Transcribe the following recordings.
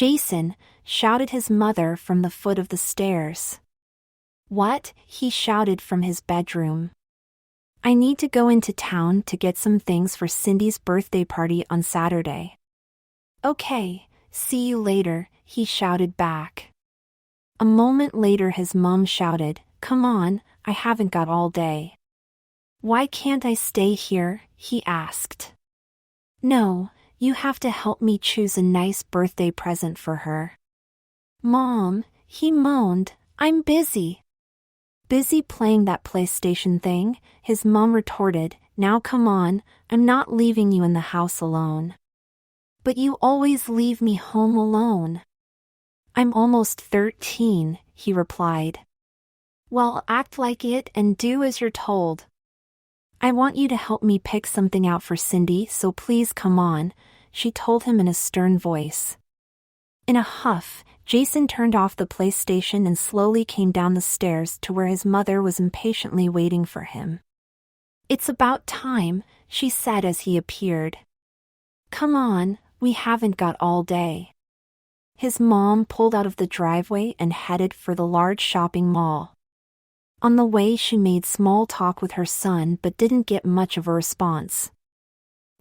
Jason, shouted his mother from the foot of the stairs. What? He shouted from his bedroom. I need to go into town to get some things for Cindy's birthday party on Saturday. Okay, see you later, he shouted back. A moment later his mom shouted, Come on, I haven't got all day. Why can't I stay here? He asked. No, you have to help me choose a nice birthday present for her. Mom, he moaned, I'm busy. Busy playing that PlayStation thing, his mom retorted, Now come on, I'm not leaving you in the house alone. But you always leave me home alone. I'm almost 13, he replied. Well, act like it and do as you're told. I want you to help me pick something out for Cindy, so please come on, she told him in a stern voice. In a huff, Jason turned off the PlayStation and slowly came down the stairs to where his mother was impatiently waiting for him. It's about time, she said as he appeared. Come on, we haven't got all day. His mom pulled out of the driveway and headed for the large shopping mall. On the way she made small talk with her son but didn't get much of a response.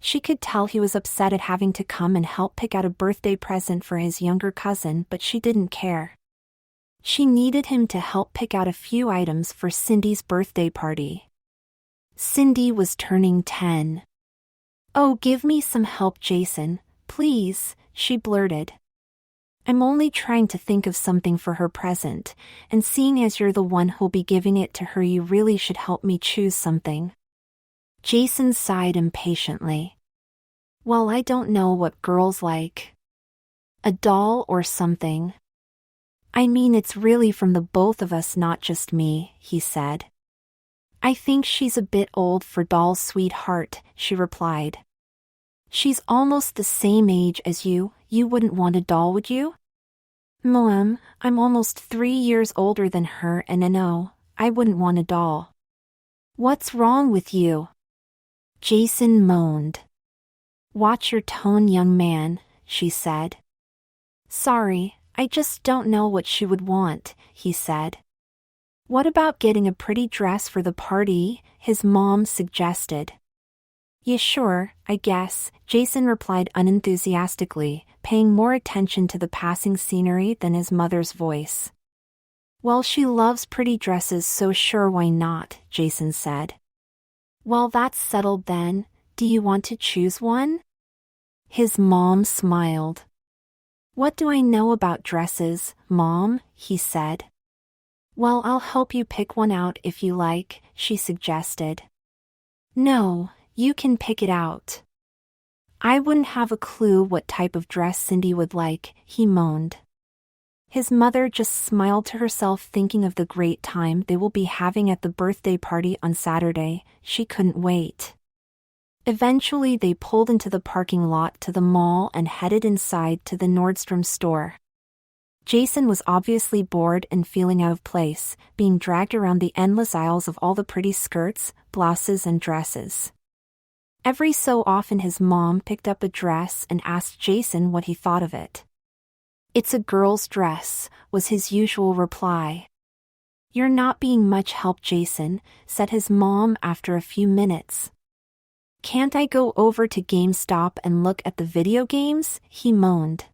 She could tell he was upset at having to come and help pick out a birthday present for his younger cousin, but she didn't care. She needed him to help pick out a few items for Cindy's birthday party. Cindy was turning 10. Oh, give me some help, Jason, please, she blurted. I'm only trying to think of something for her present, and seeing as you're the one who'll be giving it to her, you really should help me choose something. Jason sighed impatiently. Well, I don't know what girls like. A doll or something. I mean, it's really from the both of us, not just me, he said. I think she's a bit old for dolls, sweetheart, she replied. She's almost the same age as you wouldn't want a doll, would you? Mom, I'm almost 3 years older than her and no, I wouldn't want a doll. What's wrong with you? Jason moaned. Watch your tone, young man, she said. Sorry, I just don't know what she would want, he said. What about getting a pretty dress for the party? His mom suggested. Yeah, sure, I guess, Jason replied unenthusiastically, paying more attention to the passing scenery than his mother's voice. Well, she loves pretty dresses, so sure, why not, Jason said. Well, that's settled then. Do you want to choose one? His mom smiled. What do I know about dresses, Mom? He said. Well, I'll help you pick one out if you like, she suggested. No, you can pick it out. I wouldn't have a clue what type of dress Cindy would like, he moaned. His mother just smiled to herself, thinking of the great time they will be having at the birthday party on Saturday. She couldn't wait. Eventually they pulled into the parking lot to the mall and headed inside to the Nordstrom store. Jason was obviously bored and feeling out of place, being dragged around the endless aisles of all the pretty skirts, blouses and dresses. Every so often his mom picked up a dress and asked Jason what he thought of it. It's a girl's dress, was his usual reply. You're not being much help, Jason, said his mom after a few minutes. Can't I go over to GameStop and look at the video games? He moaned.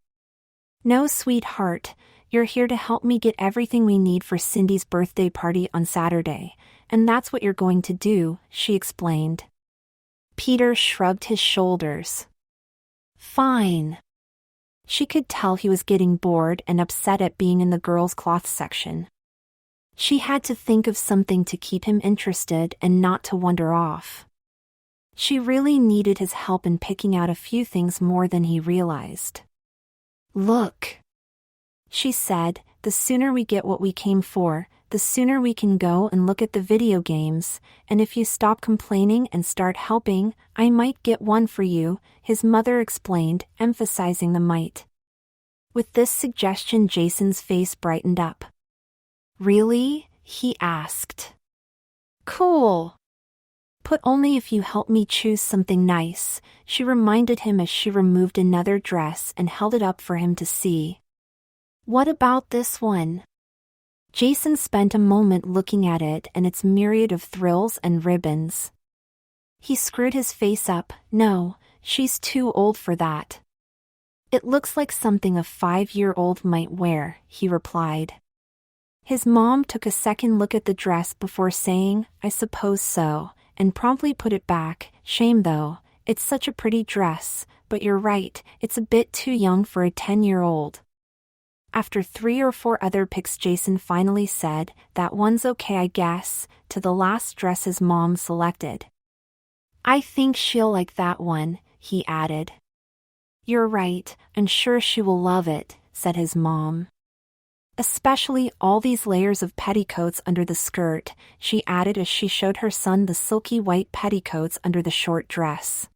No, sweetheart, you're here to help me get everything we need for Cindy's birthday party on Saturday, and that's what you're going to do, she explained. Peter shrugged his shoulders. Fine. She could tell he was getting bored and upset at being in the girls' cloth section. She had to think of something to keep him interested and not to wander off. She really needed his help in picking out a few things more than he realized. Look, she said, the sooner we get what we came for, the sooner we can go and look at the video games, and if you stop complaining and start helping, I might get one for you, his mother explained, emphasizing the might. With this suggestion, Jason's face brightened up. Really? He asked. Cool. But only if you help me choose something nice, she reminded him as she removed another dress and held it up for him to see. What about this one? Jason spent a moment looking at it and its myriad of thrills and ribbons. He screwed his face up. No, she's too old for that. It looks like something a 5-year-old might wear, he replied. His mom took a second look at the dress before saying, I suppose so, and promptly put it back. Shame though, it's such a pretty dress, but you're right, it's a bit too young for a 10-year-old. After 3 or 4 other picks, Jason finally said, that one's okay I guess, to the last dress his mom selected. I think she'll like that one, he added. You're right, I'm sure she will love it, said his mom. Especially all these layers of petticoats under the skirt, she added as she showed her son the silky white petticoats under the short dress.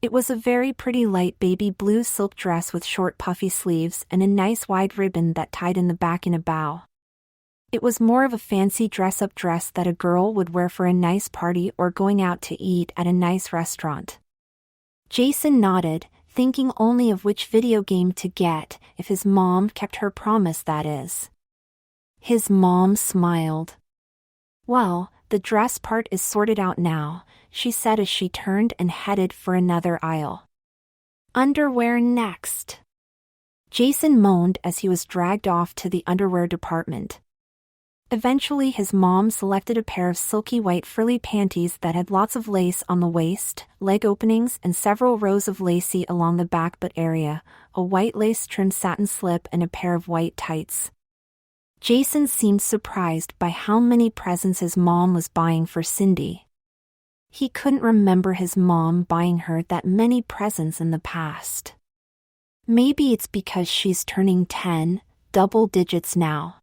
It was a very pretty light baby blue silk dress with short puffy sleeves and a nice wide ribbon that tied in the back in a bow. It was more of a fancy dress-up dress that a girl would wear for a nice party or going out to eat at a nice restaurant. Jason nodded, thinking only of which video game to get, if his mom kept her promise, that is. His mom smiled. Well, the dress part is sorted out now, she said as she turned and headed for another aisle. Underwear next. Jason moaned as he was dragged off to the underwear department. Eventually his mom selected a pair of silky white frilly panties that had lots of lace on the waist, leg openings and several rows of lacy along the back butt area, a white lace-trimmed satin slip and a pair of white tights. Jason seemed surprised by how many presents his mom was buying for Cindy. He couldn't remember his mom buying her that many presents in the past. Maybe it's because she's turning 10, double digits now.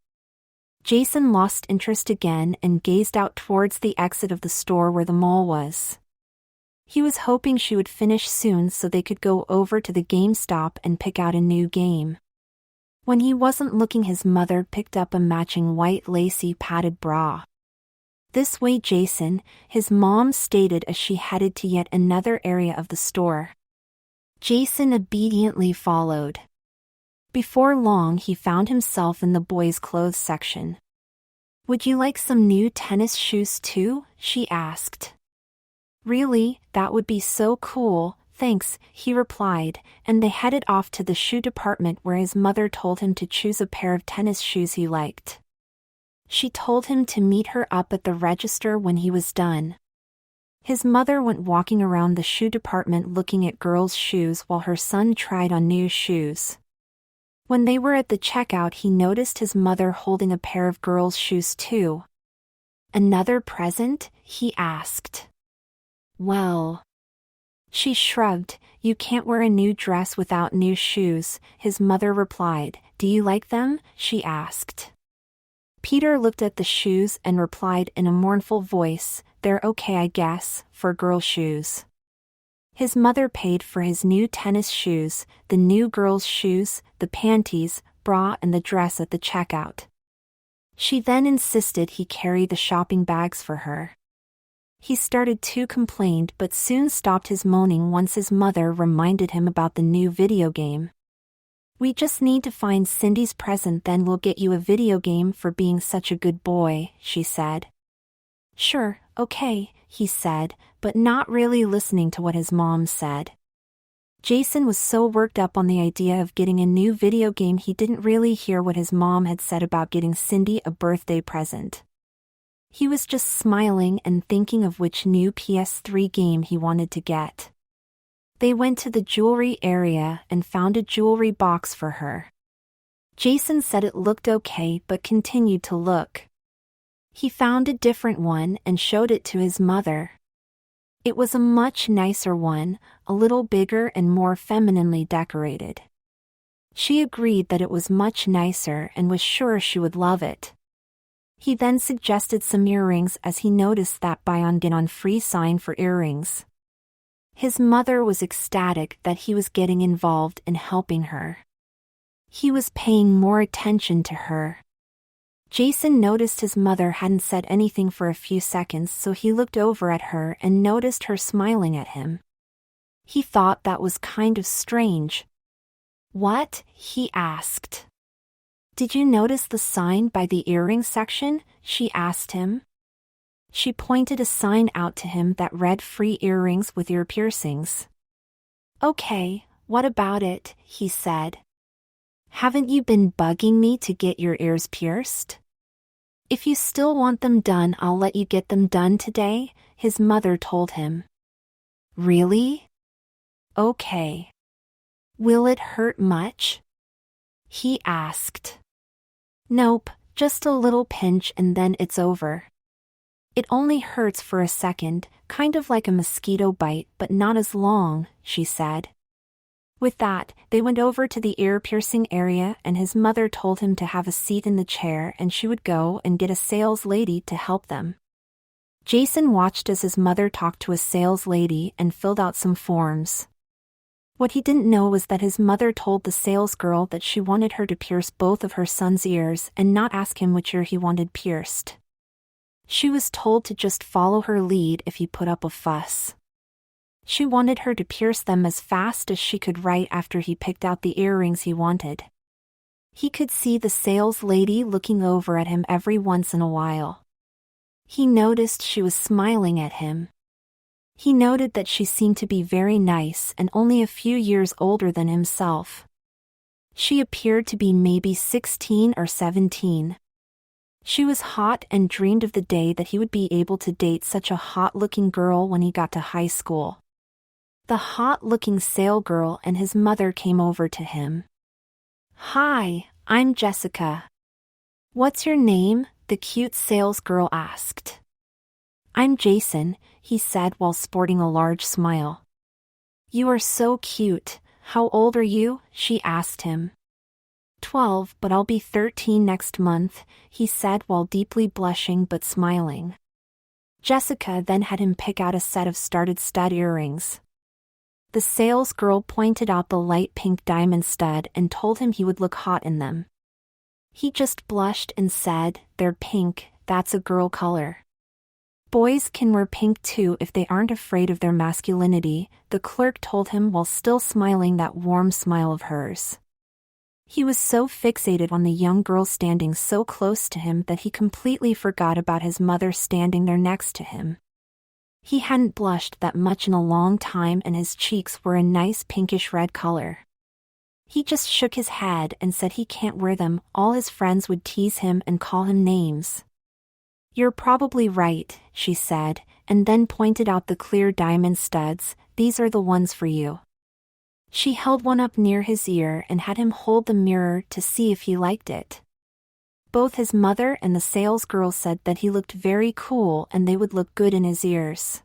Jason lost interest again and gazed out towards the exit of the store where the mall was. He was hoping she would finish soon so they could go over to the GameStop and pick out a new game. When he wasn't looking, his mother picked up a matching white lacy padded bra. This way, Jason, his mom stated as she headed to yet another area of the store. Jason obediently followed. Before long he found himself in the boys' clothes section. Would you like some new tennis shoes too? She asked. Really, that would be so cool, thanks, he replied, and they headed off to the shoe department where his mother told him to choose a pair of tennis shoes he liked. She told him to meet her up at the register when he was done. His mother went walking around the shoe department looking at girls' shoes while her son tried on new shoes. When they were at the checkout, he noticed his mother holding a pair of girls' shoes too. Another present? He asked. Well. She shrugged. You can't wear a new dress without new shoes, his mother replied. Do you like them? She asked. Peter looked at the shoes and replied in a mournful voice, They're okay I guess, for girl shoes. His mother paid for his new tennis shoes, the new girls' shoes, the panties, bra and the dress at the checkout. She then insisted he carry the shopping bags for her. He started to complain but soon stopped his moaning once his mother reminded him about the new video game. We just need to find Cindy's present, then we'll get you a video game for being such a good boy, she said. Sure, okay, he said, but not really listening to what his mom said. Jason was so worked up on the idea of getting a new video game he didn't really hear what his mom had said about getting Cindy a birthday present. He was just smiling and thinking of which new PS3 game he wanted to get. They went to the jewelry area and found a jewelry box for her. Jason said it looked okay but continued to look. He found a different one and showed it to his mother. It was a much nicer one, a little bigger and more femininely decorated. She agreed that it was much nicer and was sure she would love it. He then suggested some earrings as he noticed that buy on get on free sign for earrings. His mother was ecstatic that he was getting involved in helping her. He was paying more attention to her. Jason noticed his mother hadn't said anything for a few seconds, so he looked over at her and noticed her smiling at him. He thought that was kind of strange. "What?" he asked. "Did you notice the sign by the earring section?" she asked him. She pointed a sign out to him that read "Free earrings with ear piercings." "Okay, what about it?" he said. "Haven't you been bugging me to get your ears pierced?" "If you still want them done, I'll let you get them done today," his mother told him. "Really? Okay. Will it hurt much?" he asked. "Nope, just a little pinch and then it's over. It only hurts for a second, kind of like a mosquito bite, but not as long," she said. With that, they went over to the ear-piercing area and his mother told him to have a seat in the chair and she would go and get a sales lady to help them. Jason watched as his mother talked to a sales lady and filled out some forms. What he didn't know was that his mother told the sales girl that she wanted her to pierce both of her son's ears and not ask him which ear he wanted pierced. She was told to just follow her lead if he put up a fuss. She wanted her to pierce them as fast as she could right after he picked out the earrings he wanted. He could see the sales lady looking over at him every once in a while. He noticed she was smiling at him. He noted that she seemed to be very nice and only a few years older than himself. She appeared to be maybe 16 or 17. She was hot and dreamed of the day that he would be able to date such a hot-looking girl when he got to high school. The hot-looking sale girl and his mother came over to him. "Hi, I'm Jessica." "What's your name?" the cute sales girl asked. "I'm Jason," he said while sporting a large smile. "You are so cute. How old are you?" she asked him. 12, but I'll be 13 next month," he said while deeply blushing but smiling. Jessica then had him pick out a set of studded stud earrings. The sales girl pointed out the light pink diamond stud and told him he would look hot in them. He just blushed and said, "They're pink, that's a girl color." "Boys can wear pink too if they aren't afraid of their masculinity," the clerk told him while still smiling that warm smile of hers. He was so fixated on the young girl standing so close to him that he completely forgot about his mother standing there next to him. He hadn't blushed that much in a long time and his cheeks were a nice pinkish red color. He just shook his head and said he can't wear them, all his friends would tease him and call him names. "You're probably right," she said, and then pointed out the clear diamond studs. "These are the ones for you." She held one up near his ear and had him hold the mirror to see if he liked it. Both his mother and the sales girl said that he looked very cool and they would look good in his ears.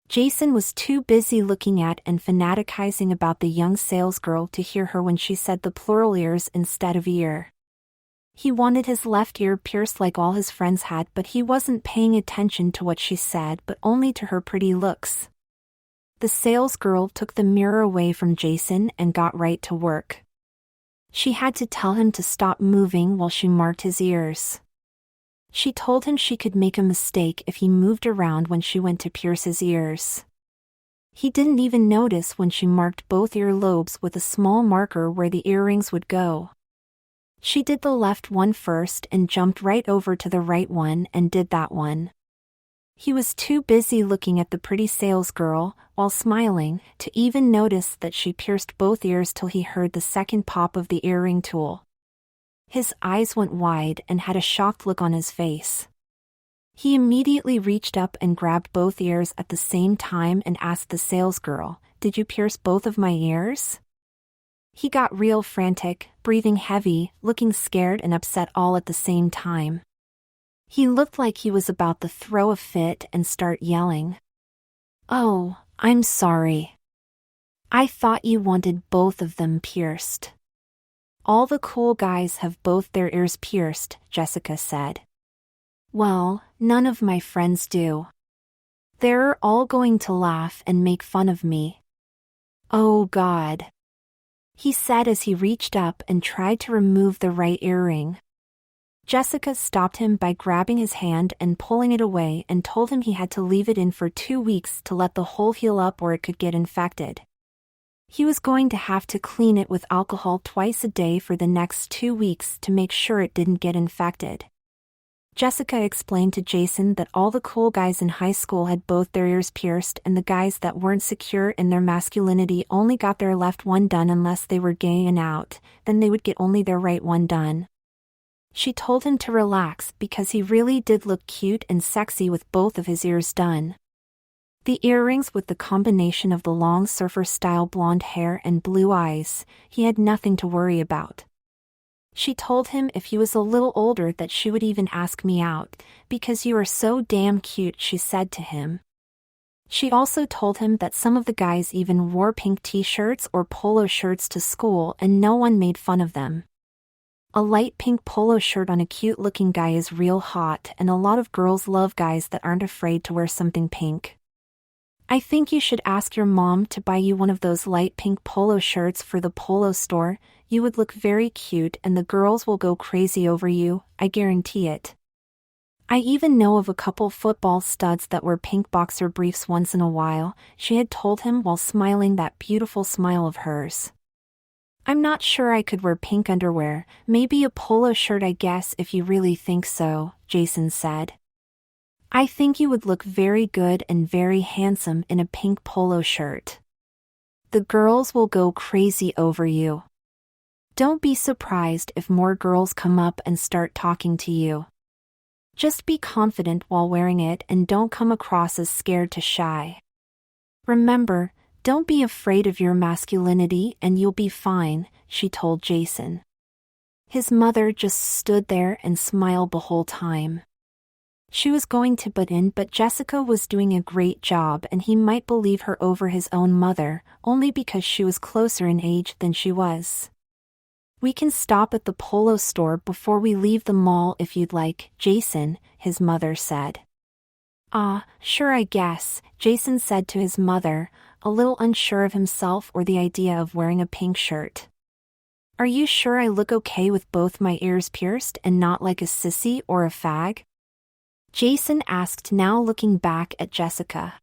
Jason was too busy looking at and fanaticizing about the young sales girl to hear her when she said the plural ears instead of ear. He wanted his left ear pierced like all his friends had, but he wasn't paying attention to what she said but only to her pretty looks. The sales girl took the mirror away from Jason and got right to work. She had to tell him to stop moving while she marked his ears. She told him she could make a mistake if he moved around when she went to pierce his ears. He didn't even notice when she marked both ear lobes with a small marker where the earrings would go. She did the left one first and jumped right over to the right one and did that one. He was too busy looking at the pretty sales girl, while smiling, to even notice that she pierced both ears till he heard the second pop of the earring tool. His eyes went wide and had a shocked look on his face. He immediately reached up and grabbed both ears at the same time and asked the sales girl, "Did you pierce both of my ears?" He got real frantic, breathing heavy, looking scared and upset all at the same time. He looked like he was about to throw a fit and start yelling. "Oh, I'm sorry. I thought you wanted both of them pierced." "All the cool guys have both their ears pierced," Jessica said. "Well, none of my friends do. They're all going to laugh and make fun of me." "Oh God," he said as he reached up and tried to remove the right earring. Jessica stopped him by grabbing his hand and pulling it away and told him he had to leave it in for 2 weeks to let the hole heal up or it could get infected. He was going to have to clean it with alcohol twice a day for the next 2 weeks to make sure it didn't get infected. Jessica explained to Jason that all the cool guys in high school had both their ears pierced and the guys that weren't secure in their masculinity only got their left one done unless they were gay and out, then they would get only their right one done. She told him to relax because he really did look cute and sexy with both of his ears done. The earrings with the combination of the long surfer-style blonde hair and blue eyes, he had nothing to worry about. She told him if he was a little older that she would even ask me out, because you are so damn cute, she said to him. She also told him that some of the guys even wore pink t-shirts or polo shirts to school and no one made fun of them. A light pink polo shirt on a cute-looking guy is real hot and a lot of girls love guys that aren't afraid to wear something pink. I think you should ask your mom to buy you one of those light pink polo shirts for the polo store. You would look very cute and the girls will go crazy over you, I guarantee it. I even know of a couple football studs that wear pink boxer briefs once in a while, she had told him while smiling that beautiful smile of hers. I'm not sure I could wear pink underwear, maybe a polo shirt I guess if you really think so, Jason said. I think you would look very good and very handsome in a pink polo shirt. The girls will go crazy over you. Don't be surprised if more girls come up and start talking to you. Just be confident while wearing it and don't come across as scared to shy. Remember, don't be afraid of your masculinity and you'll be fine, she told Jason. His mother just stood there and smiled the whole time. She was going to butt in, but Jessica was doing a great job and he might believe her over his own mother, only because she was closer in age than she was. We can stop at the polo store before we leave the mall if you'd like, Jason, his mother said. Sure I guess, Jason said to his mother, a little unsure of himself or the idea of wearing a pink shirt. Are you sure I look okay with both my ears pierced and not like a sissy or a fag? Jason asked, now looking back at Jessica.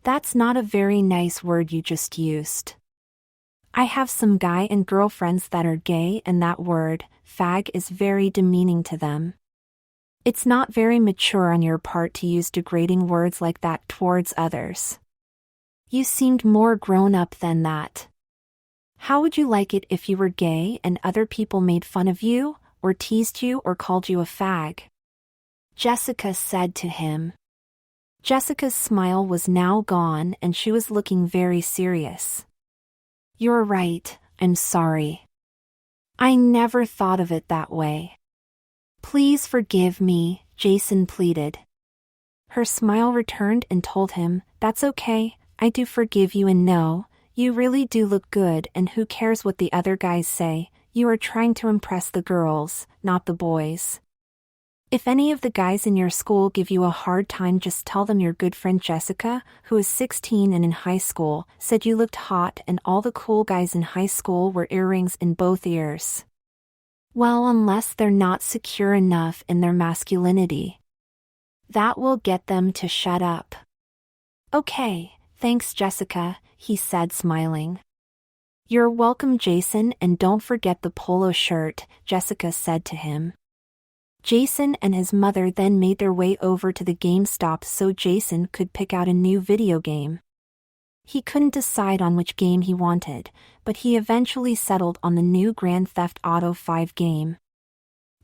That's not a very nice word you just used. I have some guy and girlfriends that are gay and that word, fag, is very demeaning to them. It's not very mature on your part to use degrading words like that towards others. You seemed more grown up than that. How would you like it if you were gay and other people made fun of you, or teased you or called you a fag? Jessica said to him. Jessica's smile was now gone and she was looking very serious. You're right, I'm sorry. I never thought of it that way. Please forgive me, Jason pleaded. Her smile returned and told him, that's okay, I do forgive you and no, you really do look good and who cares what the other guys say, you are trying to impress the girls, not the boys. If any of the guys in your school give you a hard time, just tell them your good friend Jessica, who is 16 and in high school, said you looked hot and all the cool guys in high school wore earrings in both ears. Well, unless they're not secure enough in their masculinity. That will get them to shut up. Okay, thanks Jessica, he said smiling. You're welcome Jason, and don't forget the polo shirt, Jessica said to him. Jason and his mother then made their way over to the GameStop so Jason could pick out a new video game. He couldn't decide on which game he wanted, but he eventually settled on the new Grand Theft Auto 5 game.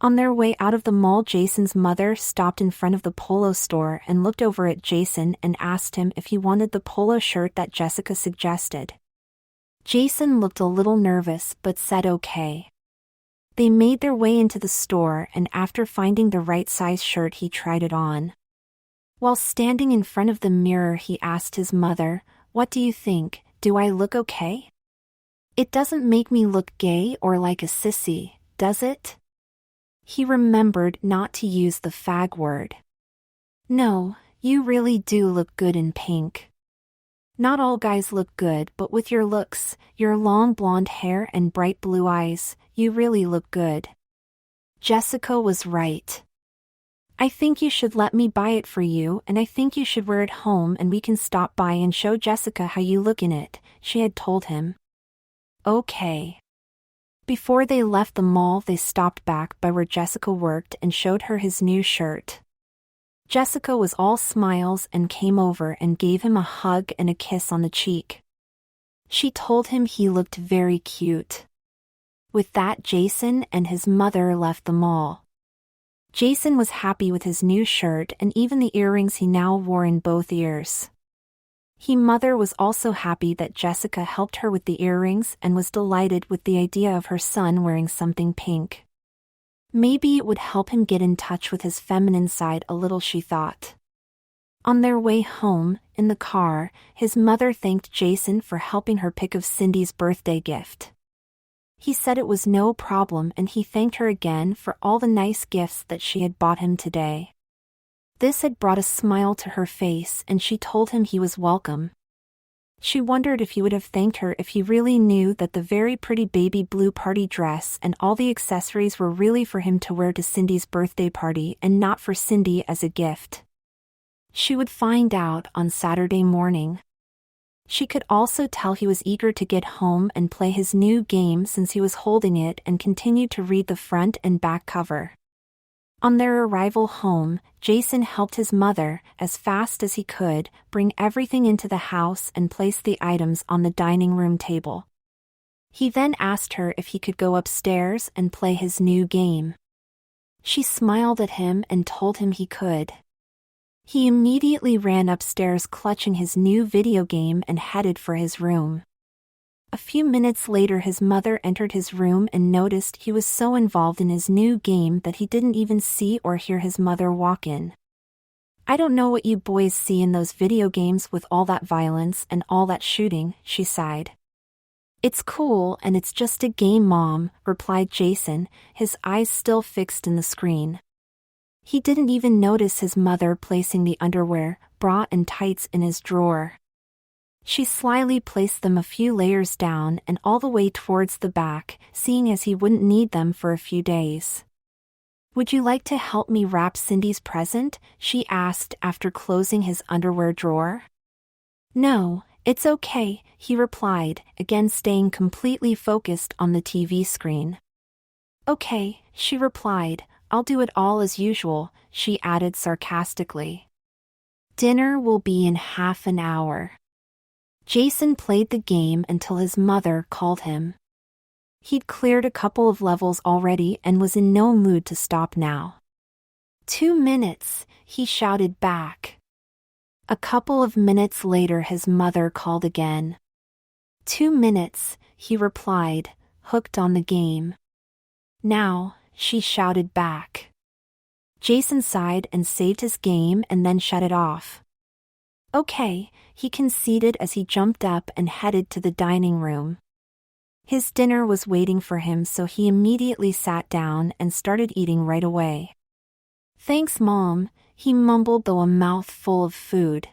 On their way out of the mall, Jason's mother stopped in front of the polo store and looked over at Jason and asked him if he wanted the polo shirt that Jessica suggested. Jason looked a little nervous but said okay. They made their way into the store and after finding the right size shirt he tried it on. While standing in front of the mirror he asked his mother, "What do you think, do I look okay? It doesn't make me look gay or like a sissy, does it?" He remembered not to use the fag word. "No, you really do look good in pink. Not all guys look good, but with your looks, your long blonde hair and bright blue eyes, you really look good." Jessica was right. I think you should let me buy it for you, and I think you should wear it home and we can stop by and show Jessica how you look in it, she had told him. Okay. Before they left the mall, they stopped back by where Jessica worked and showed her his new shirt. Jessica was all smiles and came over and gave him a hug and a kiss on the cheek. She told him he looked very cute. With that, Jason and his mother left the mall. Jason was happy with his new shirt and even the earrings he now wore in both ears. His mother was also happy that Jessica helped her with the earrings and was delighted with the idea of her son wearing something pink. Maybe it would help him get in touch with his feminine side a little, she thought. On their way home, in the car, his mother thanked Jason for helping her pick of Cindy's birthday gift. He said it was no problem and he thanked her again for all the nice gifts that she had bought him today. This had brought a smile to her face and she told him he was welcome. She wondered if he would have thanked her if he really knew that the very pretty baby blue party dress and all the accessories were really for him to wear to Cindy's birthday party and not for Cindy as a gift. She would find out on Saturday morning. She could also tell he was eager to get home and play his new game since he was holding it and continued to read the front and back cover. On their arrival home, Jason helped his mother, as fast as he could, bring everything into the house and place the items on the dining room table. He then asked her if he could go upstairs and play his new game. She smiled at him and told him he could. He immediately ran upstairs clutching his new video game and headed for his room. A few minutes later his mother entered his room and noticed he was so involved in his new game that he didn't even see or hear his mother walk in. I don't know what you boys see in those video games with all that violence and all that shooting, she sighed. It's cool and it's just a game, Mom, replied Jason, his eyes still fixed in the screen. He didn't even notice his mother placing the underwear, bra and tights in his drawer. She slyly placed them a few layers down and all the way towards the back, seeing as he wouldn't need them for a few days. Would you like to help me wrap Cindy's present? She asked after closing his underwear drawer. No, it's okay, he replied, again staying completely focused on the TV screen. Okay, she replied, I'll do it all as usual, she added sarcastically. Dinner will be in half an hour. Jason played the game until his mother called him. He'd cleared a couple of levels already and was in no mood to stop now. 2 minutes, he shouted back. A couple of minutes later his mother called again. 2 minutes, he replied, hooked on the game. Now, she shouted back. Jason sighed and saved his game and then shut it off. Okay, he conceded as he jumped up and headed to the dining room. His dinner was waiting for him, so he immediately sat down and started eating right away. Thanks, Mom, he mumbled, though a mouth full of food.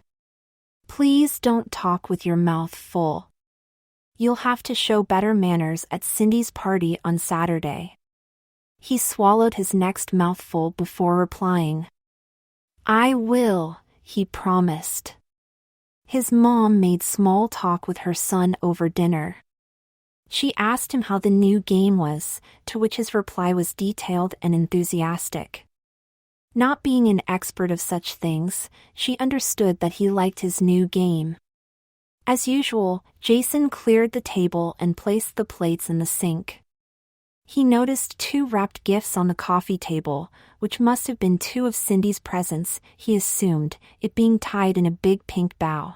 Please don't talk with your mouth full. You'll have to show better manners at Cindy's party on Saturday. He swallowed his next mouthful before replying. I will, he promised. His mom made small talk with her son over dinner. She asked him how the new game was, to which his reply was detailed and enthusiastic. Not being an expert of such things, she understood that he liked his new game. As usual, Jason cleared the table and placed the plates in the sink. He noticed 2 wrapped gifts on the coffee table, which must have been 2 of Cindy's presents, he assumed, it being tied in a big pink bow.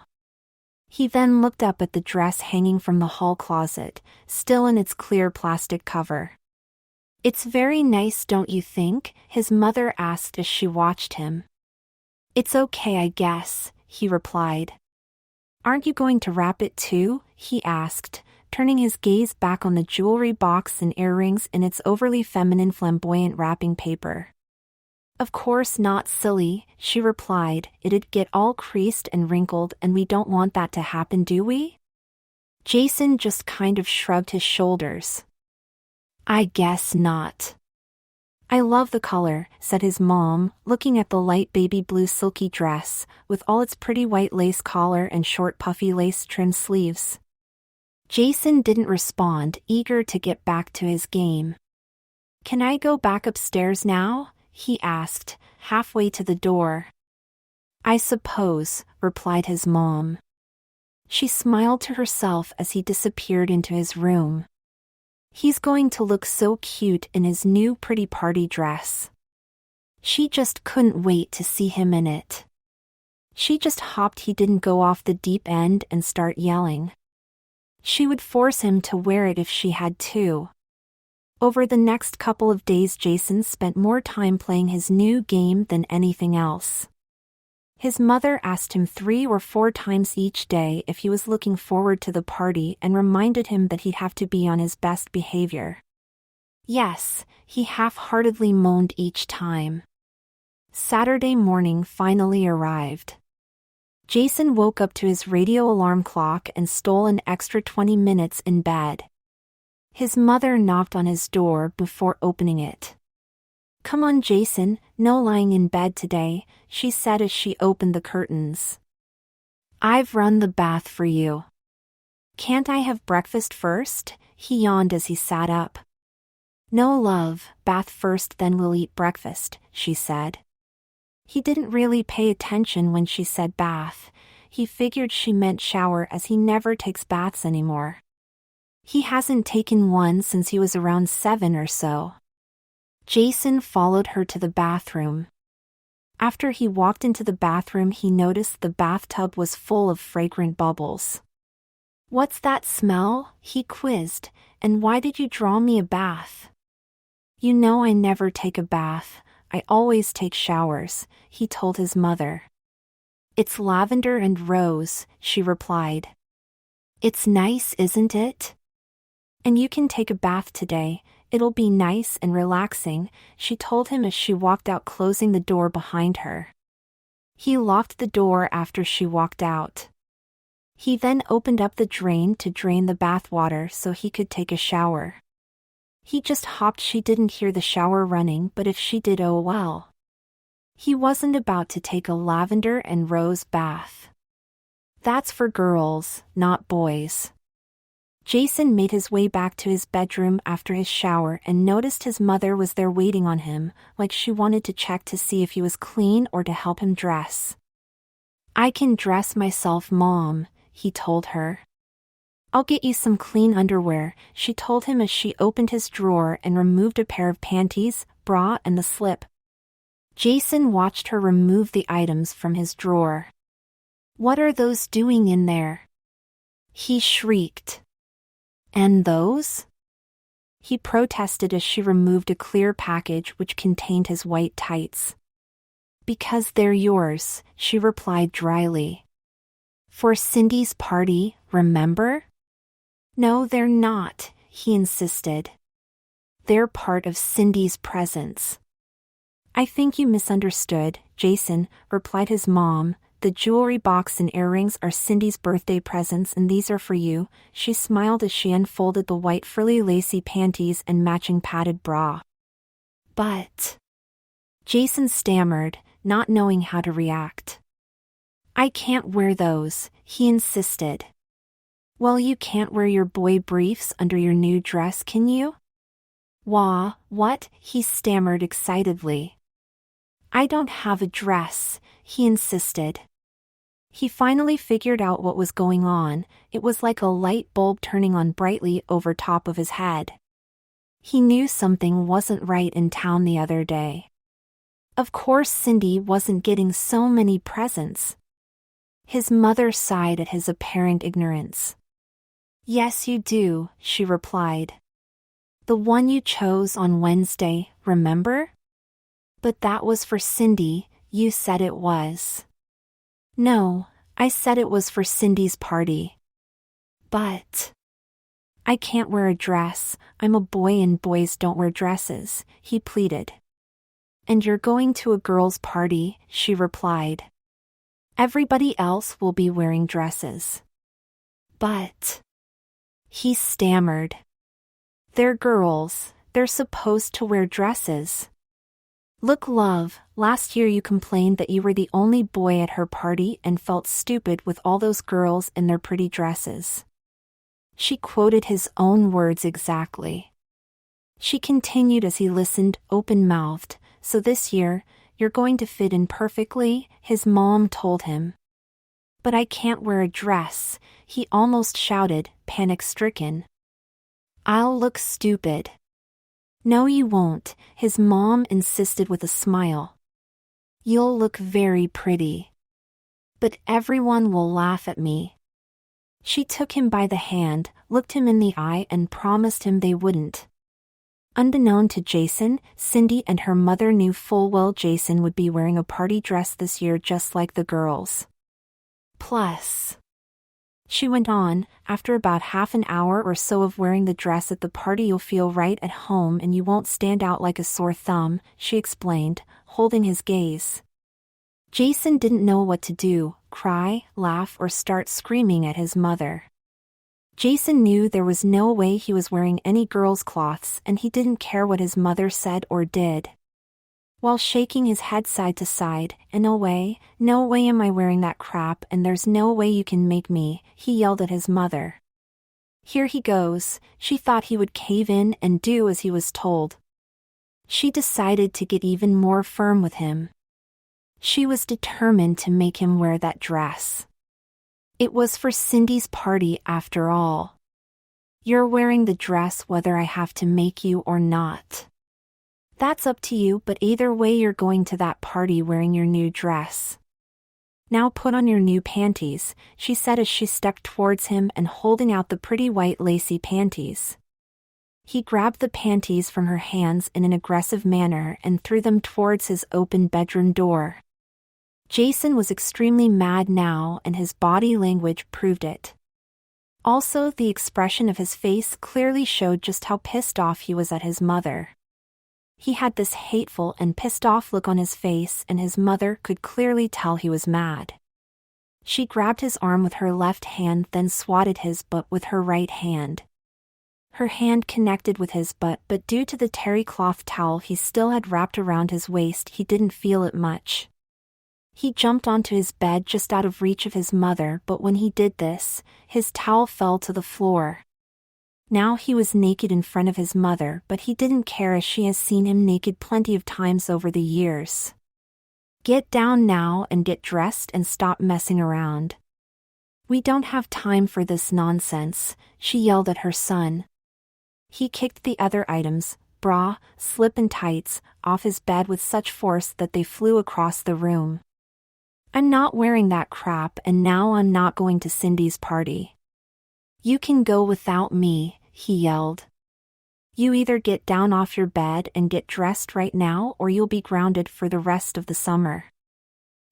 He then looked up at the dress hanging from the hall closet, still in its clear plastic cover. It's very nice, don't you think? His mother asked as she watched him. It's okay, I guess, he replied. Aren't you going to wrap it too? He asked, turning his gaze back on the jewelry box and earrings in its overly feminine flamboyant wrapping paper. Of course not, silly, she replied, it'd get all creased and wrinkled and we don't want that to happen, do we? Jason just kind of shrugged his shoulders. I guess not. I love the color, said his mom, looking at the light baby blue silky dress, with all its pretty white lace collar and short puffy lace trim sleeves. Jason didn't respond, eager to get back to his game. Can I go back upstairs now? He asked, halfway to the door. I suppose, replied his mom. She smiled to herself as he disappeared into his room. He's going to look so cute in his new pretty party dress. She just couldn't wait to see him in it. She just hoped he didn't go off the deep end and start yelling. She would force him to wear it if she had to. Over the next couple of days, Jason spent more time playing his new game than anything else. His mother asked him 3 or 4 times each day if he was looking forward to the party and reminded him that he'd have to be on his best behavior. Yes, he half-heartedly moaned each time. Saturday morning finally arrived. Jason woke up to his radio alarm clock and stole an extra 20 minutes in bed. His mother knocked on his door before opening it. Come on, Jason, no lying in bed today, she said as she opened the curtains. I've run the bath for you. Can't I have breakfast first? He yawned as he sat up. No, love, bath first, then we'll eat breakfast, she said. He didn't really pay attention when she said bath. He figured she meant shower as he never takes baths anymore. He hasn't taken one since he was around 7 or so. Jason followed her to the bathroom. After he walked into the bathroom, he noticed the bathtub was full of fragrant bubbles. What's that smell? He quizzed, and why did you draw me a bath? You know I never take a bath, I always take showers, he told his mother. It's lavender and rose, she replied. It's nice, isn't it? And you can take a bath today. It'll be nice and relaxing, she told him as she walked out, closing the door behind her. He locked the door after she walked out. He then opened up the drain to drain the bath water so he could take a shower. He just hoped she didn't hear the shower running, but if she did, oh well. He wasn't about to take a lavender and rose bath. That's for girls, not boys. Jason made his way back to his bedroom after his shower and noticed his mother was there waiting on him, like she wanted to check to see if he was clean or to help him dress. I can dress myself, Mom, he told her. I'll get you some clean underwear, she told him as she opened his drawer and removed a pair of panties, bra, and the slip. Jason watched her remove the items from his drawer. What are those doing in there? He shrieked. And those? He protested as she removed a clear package which contained his white tights. Because they're yours, she replied dryly. For Cindy's party, remember? No, they're not, he insisted. They're part of Cindy's presents. I think you misunderstood, Jason, replied his mom. The jewelry box and earrings are Cindy's birthday presents and these are for you, she smiled as she unfolded the white frilly lacy panties and matching padded bra. But... Jason stammered, not knowing how to react. I can't wear those, he insisted. Well, you can't wear your boy briefs under your new dress, can you? Wah, what? He stammered excitedly. I don't have a dress, he insisted. He finally figured out what was going on. It was like a light bulb turning on brightly over top of his head. He knew something wasn't right in town the other day. Of course Cindy wasn't getting so many presents. His mother sighed at his apparent ignorance. Yes, you do, she replied. The one you chose on Wednesday, remember? But that was for Cindy, you said it was. No, I said it was for Cindy's party. But... I can't wear a dress, I'm a boy and boys don't wear dresses, he pleaded. And you're going to a girl's party, she replied. Everybody else will be wearing dresses. But... He stammered. They're girls, they're supposed to wear dresses. Look, love, last year you complained that you were the only boy at her party and felt stupid with all those girls in their pretty dresses. She quoted his own words exactly. She continued as he listened, open-mouthed. So this year, you're going to fit in perfectly, his mom told him. But I can't wear a dress, he almost shouted, panic-stricken. I'll look stupid. No, you won't, his mom insisted with a smile. You'll look very pretty. But everyone will laugh at me. She took him by the hand, looked him in the eye and promised him they wouldn't. Unbeknown to Jason, Cindy and her mother knew full well Jason would be wearing a party dress this year just like the girls. Plus, she went on, after about half an hour or so of wearing the dress at the party you'll feel right at home and you won't stand out like a sore thumb, she explained, holding his gaze. Jason didn't know what to do, cry, laugh or start screaming at his mother. Jason knew there was no way he was wearing any girls' cloths and he didn't care what his mother said or did. While shaking his head side to side, no way am I wearing that crap and there's no way you can make me, he yelled at his mother. Here he goes, she thought he would cave in and do as he was told. She decided to get even more firm with him. She was determined to make him wear that dress. It was for Cindy's party after all. You're wearing the dress whether I have to make you or not. That's up to you, but either way you're going to that party wearing your new dress. Now put on your new panties, she said as she stepped towards him and holding out the pretty white lacy panties. He grabbed the panties from her hands in an aggressive manner and threw them towards his open bedroom door. Jason was extremely mad now and his body language proved it. Also, the expression of his face clearly showed just how pissed off he was at his mother. He had this hateful and pissed off look on his face and his mother could clearly tell he was mad. She grabbed his arm with her left hand then swatted his butt with her right hand. Her hand connected with his butt but due to the terry cloth towel he still had wrapped around his waist he didn't feel it much. He jumped onto his bed just out of reach of his mother but when he did this, his towel fell to the floor. Now he was naked in front of his mother but he didn't care as she has seen him naked plenty of times over the years. Get down now and get dressed and stop messing around. We don't have time for this nonsense, she yelled at her son. He kicked the other items, bra, slip and tights, off his bed with such force that they flew across the room. I'm not wearing that crap and now I'm not going to Cindy's party. You can go without me, he yelled. You either get down off your bed and get dressed right now or you'll be grounded for the rest of the summer.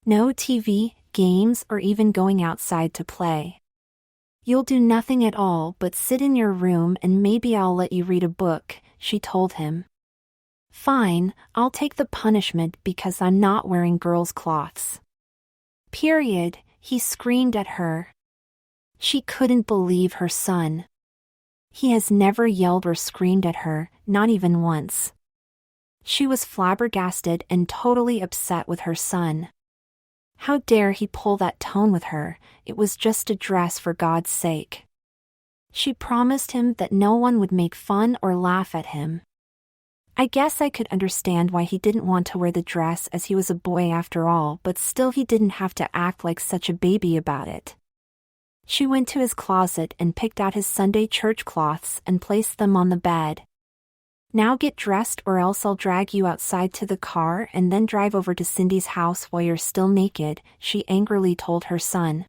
No TV, games or even going outside to play. You'll do nothing at all but sit in your room and maybe I'll let you read a book, she told him. Fine, I'll take the punishment because I'm not wearing girls' cloths. Period, he screamed at her. She couldn't believe her son. He has never yelled or screamed at her, not even once. She was flabbergasted and totally upset with her son. How dare he pull that tone with her, it was just a dress for God's sake. She promised him that no one would make fun or laugh at him. I guess I could understand why he didn't want to wear the dress as he was a boy after all, but still he didn't have to act like such a baby about it. She went to his closet and picked out his Sunday church cloths and placed them on the bed. Now get dressed or else I'll drag you outside to the car and then drive over to Cindy's house while you're still naked, she angrily told her son.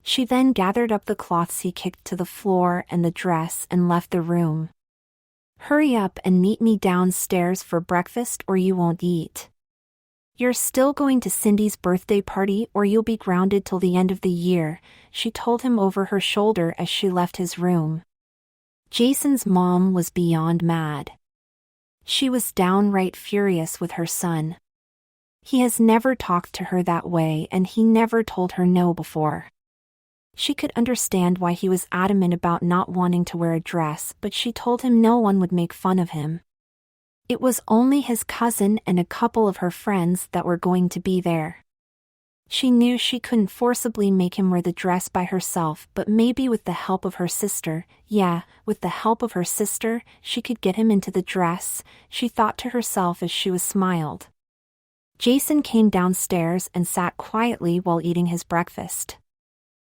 She then gathered up the cloths he kicked to the floor and the dress and left the room. Hurry up and meet me downstairs for breakfast or you won't eat. You're still going to Cindy's birthday party or you'll be grounded till the end of the year, she told him over her shoulder as she left his room. Jason's mom was beyond mad. She was downright furious with her son. He has never talked to her that way and he never told her no before. She could understand why he was adamant about not wanting to wear a dress, but she told him no one would make fun of him. It was only his cousin and a couple of her friends that were going to be there. She knew she couldn't forcibly make him wear the dress by herself, but maybe with the help of her sister, with the help of her sister, she could get him into the dress, she thought to herself as she was smiled. Jason came downstairs and sat quietly while eating his breakfast.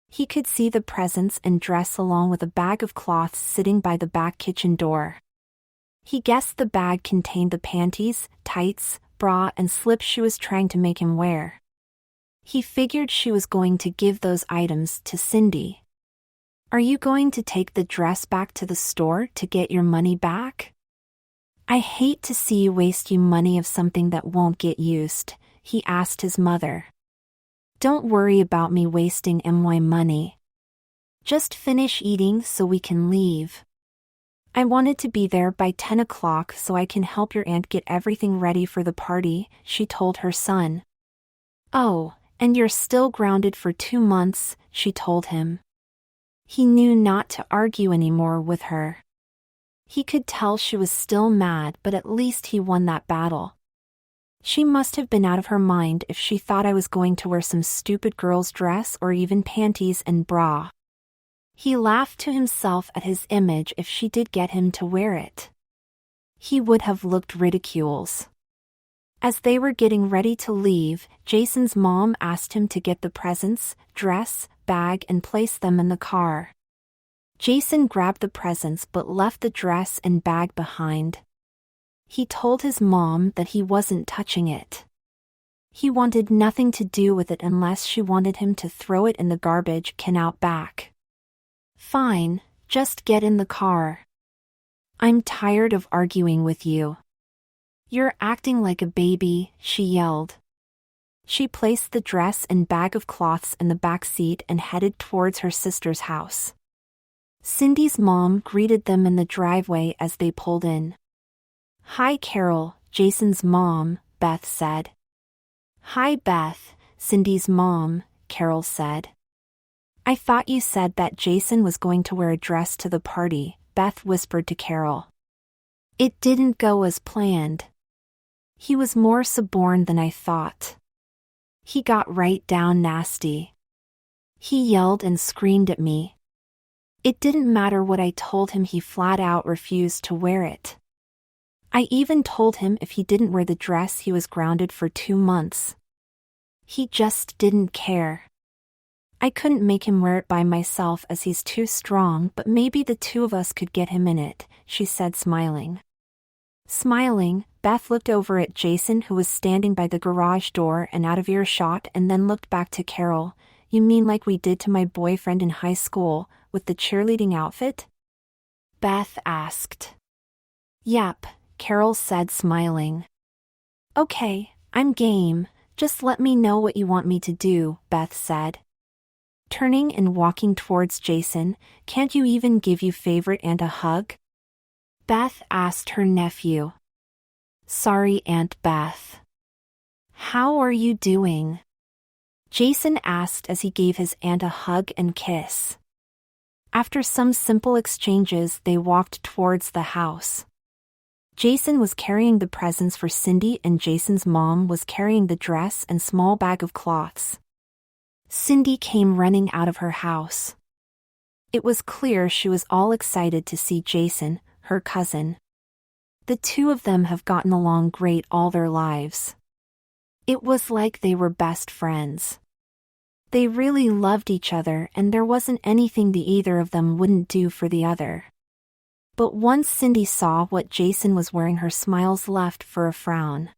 He could see the presents and dress along with a bag of cloths sitting by the back kitchen door. He guessed the bag contained the panties, tights, bra and slips she was trying to make him wear. He figured she was going to give those items to Cindy. "Are you going to take the dress back to the store to get your money back?" "I hate to see you waste your money of something that won't get used," he asked his mother. "Don't worry about me wasting my money. Just finish eating so we can leave. I wanted to be there by 10 o'clock so I can help your aunt get everything ready for the party," she told her son. "Oh, and you're still grounded for 2 months," she told him. He knew not to argue anymore with her. He could tell she was still mad, but at least he won that battle. She must have been out of her mind if she thought I was going to wear some stupid girl's dress or even panties and bra. He laughed to himself at his image if she did get him to wear it. He would have looked ridiculous. As they were getting ready to leave, Jason's mom asked him to get the presents, dress, bag and place them in the car. Jason grabbed the presents but left the dress and bag behind. He told his mom that he wasn't touching it. He wanted nothing to do with it unless she wanted him to throw it in the garbage can out back. "Fine, just get in the car. I'm tired of arguing with you. You're acting like a baby," she yelled. She placed the dress and bag of cloths in the back seat and headed towards her sister's house. Cindy's mom greeted them in the driveway as they pulled in. "Hi Carol," Jason's mom, Beth said. "Hi Beth," Cindy's mom, Carol said. "I thought you said that Jason was going to wear a dress to the party," Beth whispered to Carol. "It didn't go as planned. He was more suborned than I thought. He got right down nasty. He yelled and screamed at me. It didn't matter what I told him, he flat out refused to wear it. I even told him if he didn't wear the dress he was grounded for 2 months. He just didn't care. I couldn't make him wear it by myself as he's too strong, but maybe the 2 of us could get him in it," she said, smiling. Smiling, Beth looked over at Jason, who was standing by the garage door and out of earshot, and then looked back to Carol. "You mean like we did to my boyfriend in high school, with the cheerleading outfit?" Beth asked. "Yep," Carol said, smiling. "Okay, I'm game, just let me know what you want me to do," Beth said. Turning and walking towards Jason, "Can't you even give your favorite aunt a hug?" Beth asked her nephew. "Sorry, Aunt Beth." "How are you doing?" Jason asked as he gave his aunt a hug and kiss. After some simple exchanges, they walked towards the house. Jason was carrying the presents for Cindy and Jason's mom was carrying the dress and small bag of cloths. Cindy came running out of her house. It was clear she was all excited to see Jason, her cousin. The 2 of them have gotten along great all their lives. It was like they were best friends. They really loved each other and there wasn't anything the either of them wouldn't do for the other. But once Cindy saw what Jason was wearing, her smiles left for a frown.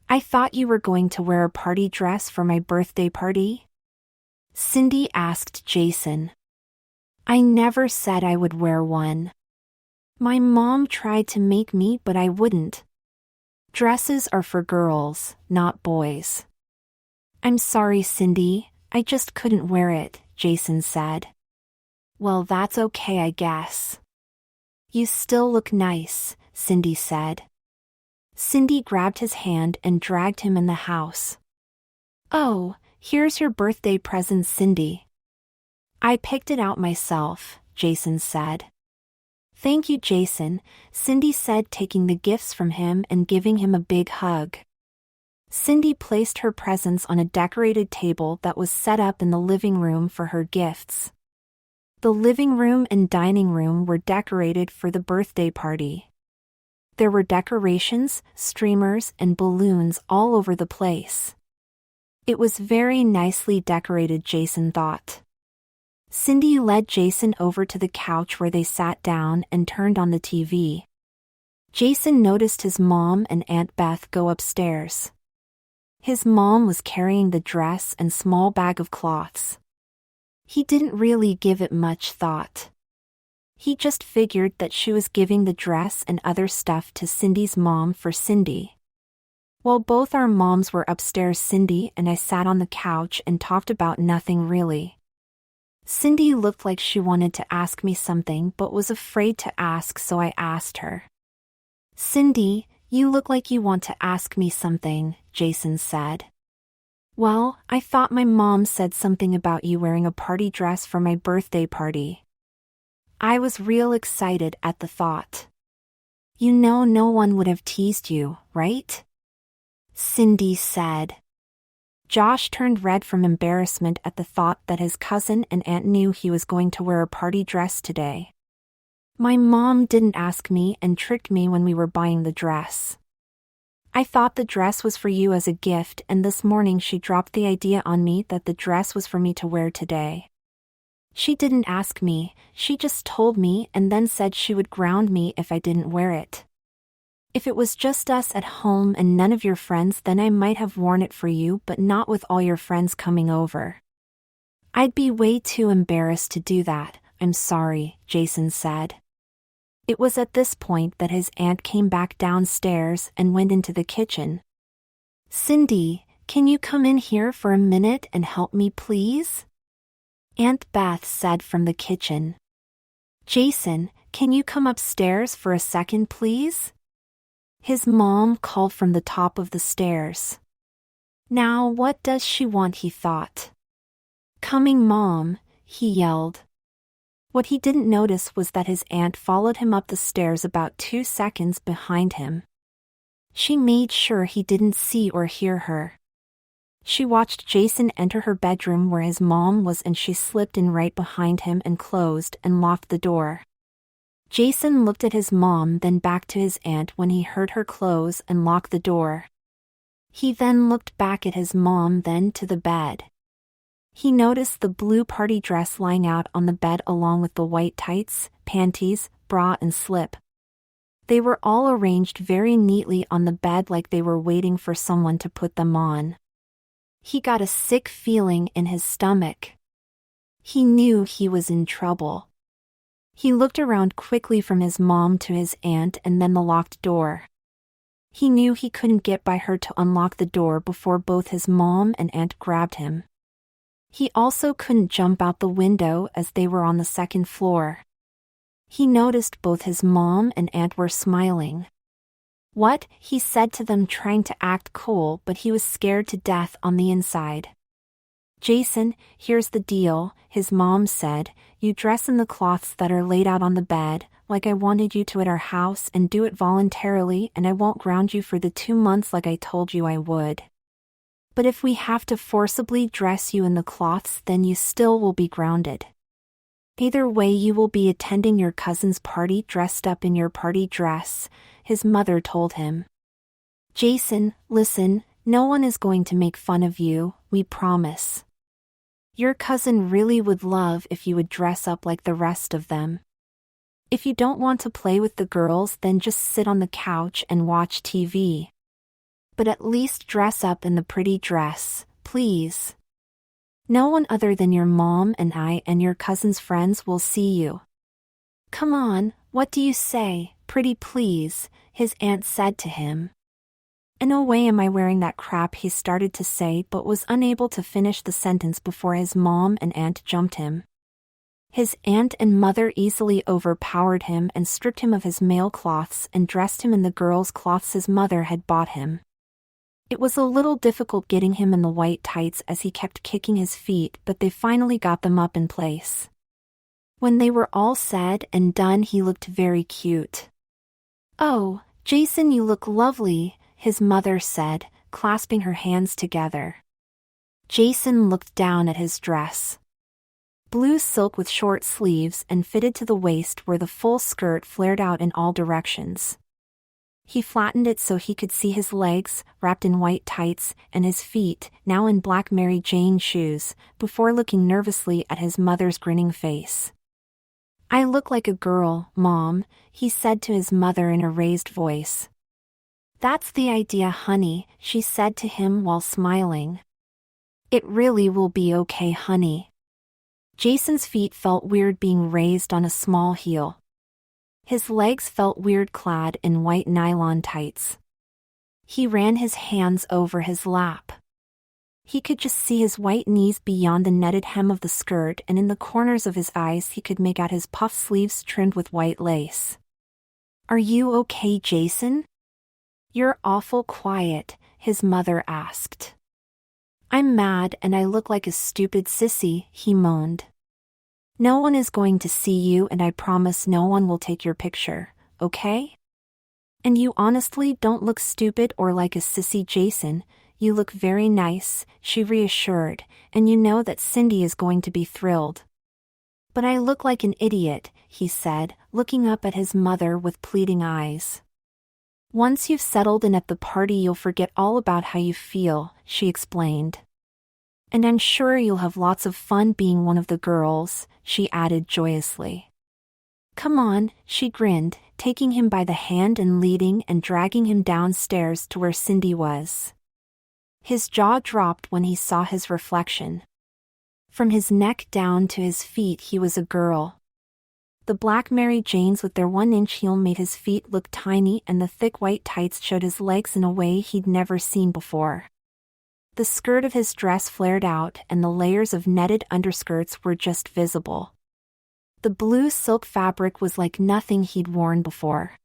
"I thought you were going to wear a party dress for my birthday party?" Cindy asked Jason. "I never said I would wear one. My mom tried to make me, but I wouldn't. Dresses are for girls, not boys." "I'm sorry, Cindy, I just couldn't wear it," Jason said. "Well, that's okay, I guess. You still look nice," Cindy said. Cindy grabbed his hand and dragged him in the house. "Oh, here's your birthday present, Cindy." "I picked it out myself," Jason said. Thank you, Jason, Cindy said, taking the gifts from him and giving him a big hug. Cindy placed her presents on a decorated table that was set up in the living room for her gifts. The living room and dining room were decorated for the birthday party. There were decorations, streamers, and balloons all over the place. It was very nicely decorated, Jason thought. Cindy led Jason over to the couch where they sat down and turned on the TV. Jason noticed his mom and Aunt Beth go upstairs. His mom was carrying the dress and small bag of cloths. He didn't really give it much thought. He just figured that she was giving the dress and other stuff to Cindy's mom for Cindy. While both our moms were upstairs, Cindy and I sat on the couch and talked about nothing really. Cindy looked like she wanted to ask me something but was afraid to ask, so I asked her. Cindy, you look like you want to ask me something, Jason said. Well, I thought my mom said something about you wearing a party dress for my birthday party. I was real excited at the thought. You know no one would have teased you, right? Cindy said. Josh turned red from embarrassment at the thought that his cousin and aunt knew he was going to wear a party dress today. My mom didn't ask me and tricked me when we were buying the dress. I thought the dress was for you as a gift, and this morning she dropped the idea on me that the dress was for me to wear today. She didn't ask me, she just told me and then said she would ground me if I didn't wear it. If it was just us at home and none of your friends, then I might have worn it for you, but not with all your friends coming over. I'd be way too embarrassed to do that. I'm sorry, Jason said. It was at this point that his aunt came back downstairs and went into the kitchen. Cindy, can you come in here for a minute and help me, please? Aunt Beth said from the kitchen. Jason, can you come upstairs for a second, please? His mom called from the top of the stairs. Now what does she want, he thought. Coming, Mom, he yelled. What he didn't notice was that his aunt followed him up the stairs about 2 seconds behind him. She made sure he didn't see or hear her. She watched Jason enter her bedroom where his mom was, and she slipped in right behind him and closed and locked the door. Jason looked at his mom, then back to his aunt when he heard her close and lock the door. He then looked back at his mom, then to the bed. He noticed the blue party dress lying out on the bed along with the white tights, panties, bra and slip. They were all arranged very neatly on the bed like they were waiting for someone to put them on. He got a sick feeling in his stomach. He knew he was in trouble. He looked around quickly from his mom to his aunt and then the locked door. He knew he couldn't get by her to unlock the door before both his mom and aunt grabbed him. He also couldn't jump out the window as they were on the second floor. He noticed both his mom and aunt were smiling. What? He said to them, trying to act cool, but he was scared to death on the inside. Jason, here's the deal, his mom said. You dress in the cloths that are laid out on the bed, like I wanted you to at our house, and do it voluntarily, and I won't ground you for the 2 months like I told you I would. But if we have to forcibly dress you in the cloths, then you still will be grounded. Either way, you will be attending your cousin's party dressed up in your party dress, his mother told him. Jason, listen, no one is going to make fun of you, we promise. Your cousin really would love if you would dress up like the rest of them. If you don't want to play with the girls, then just sit on the couch and watch TV. But at least dress up in the pretty dress, please. No one other than your mom and I and your cousin's friends will see you. Come on, what do you say, pretty please, his aunt said to him. No way am I wearing that crap, he started to say, but was unable to finish the sentence before his mom and aunt jumped him. His aunt and mother easily overpowered him and stripped him of his male cloths and dressed him in the girls' cloths his mother had bought him. It was a little difficult getting him in the white tights as he kept kicking his feet, but they finally got them up in place. When they were all said and done, he looked very cute. "Oh, Jason, you look lovely," his mother said, clasping her hands together. Jason looked down at his dress. Blue silk with short sleeves and fitted to the waist where the full skirt flared out in all directions. He flattened it so he could see his legs, wrapped in white tights, and his feet, now in black Mary Jane shoes, before looking nervously at his mother's grinning face. "I look like a girl, Mom," he said to his mother in a raised voice. "That's the idea, honey," she said to him while smiling. "It really will be okay, honey." Jason's feet felt weird being raised on a small heel. His legs felt weird clad in white nylon tights. He ran his hands over his lap. He could just see his white knees beyond the netted hem of the skirt, and in the corners of his eyes he could make out his puff sleeves trimmed with white lace. "Are you okay, Jason?" "You're awful quiet," his mother asked. "I'm mad and I look like a stupid sissy," he moaned. "No one is going to see you, and I promise no one will take your picture, okay? And you honestly don't look stupid or like a sissy, Jason. You look very nice," she reassured, "and you know that Cindy is going to be thrilled." "But I look like an idiot," he said, looking up at his mother with pleading eyes. "Once you've settled in at the party, you'll forget all about how you feel," she explained. "And I'm sure you'll have lots of fun being one of the girls," she added joyously. "Come on," she grinned, taking him by the hand and leading and dragging him downstairs to where Cindy was. His jaw dropped when he saw his reflection. From his neck down to his feet he was a girl. The black Mary Janes with their 1-inch heel made his feet look tiny, and the thick white tights showed his legs in a way he'd never seen before. The skirt of his dress flared out, and the layers of netted underskirts were just visible. The blue silk fabric was like nothing he'd worn before.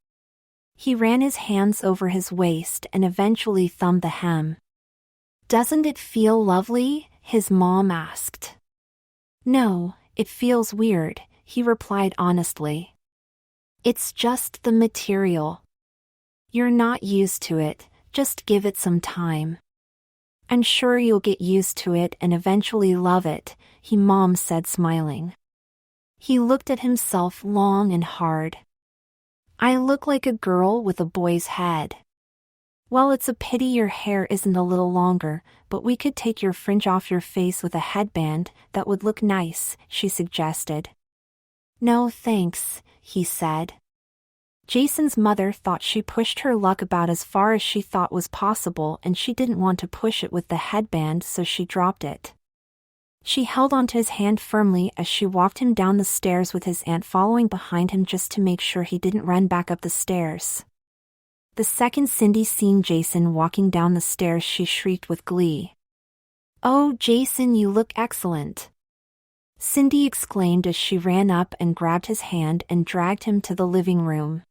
He ran his hands over his waist and eventually thumbed the hem. "Doesn't it feel lovely?" his mom asked. "No, it feels weird," he replied honestly. "It's just the material. You're not used to it, just give it some time. I'm sure you'll get used to it and eventually love it," his mom said, smiling. He looked at himself long and hard. "I look like a girl with a boy's head." "Well, it's a pity your hair isn't a little longer, but we could take your fringe off your face with a headband. That would look nice," she suggested. "No thanks," he said. Jason's mother thought she pushed her luck about as far as she thought was possible, and she didn't want to push it with the headband, so she dropped it. She held onto his hand firmly as she walked him down the stairs, with his aunt following behind him just to make sure he didn't run back up the stairs. The second Cindy seen Jason walking down the stairs, she shrieked with glee. "Oh, Jason, you look excellent!" Cindy exclaimed as she ran up and grabbed his hand and dragged him to the living room.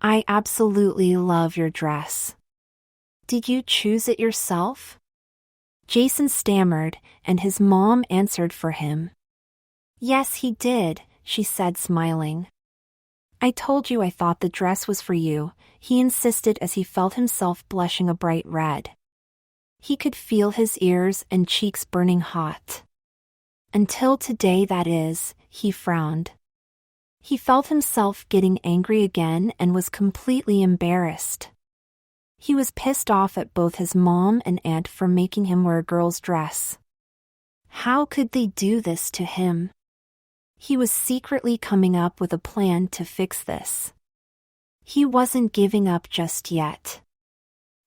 "I absolutely love your dress. Did you choose it yourself?" Jason stammered, and his mom answered for him. "Yes, he did," she said, smiling. "I told you I thought the dress was for you," he insisted as he felt himself blushing a bright red. He could feel his ears and cheeks burning hot. "Until today, that is," he frowned. He felt himself getting angry again and was completely embarrassed. He was pissed off at both his mom and aunt for making him wear a girl's dress. How could they do this to him? He was secretly coming up with a plan to fix this. He wasn't giving up just yet.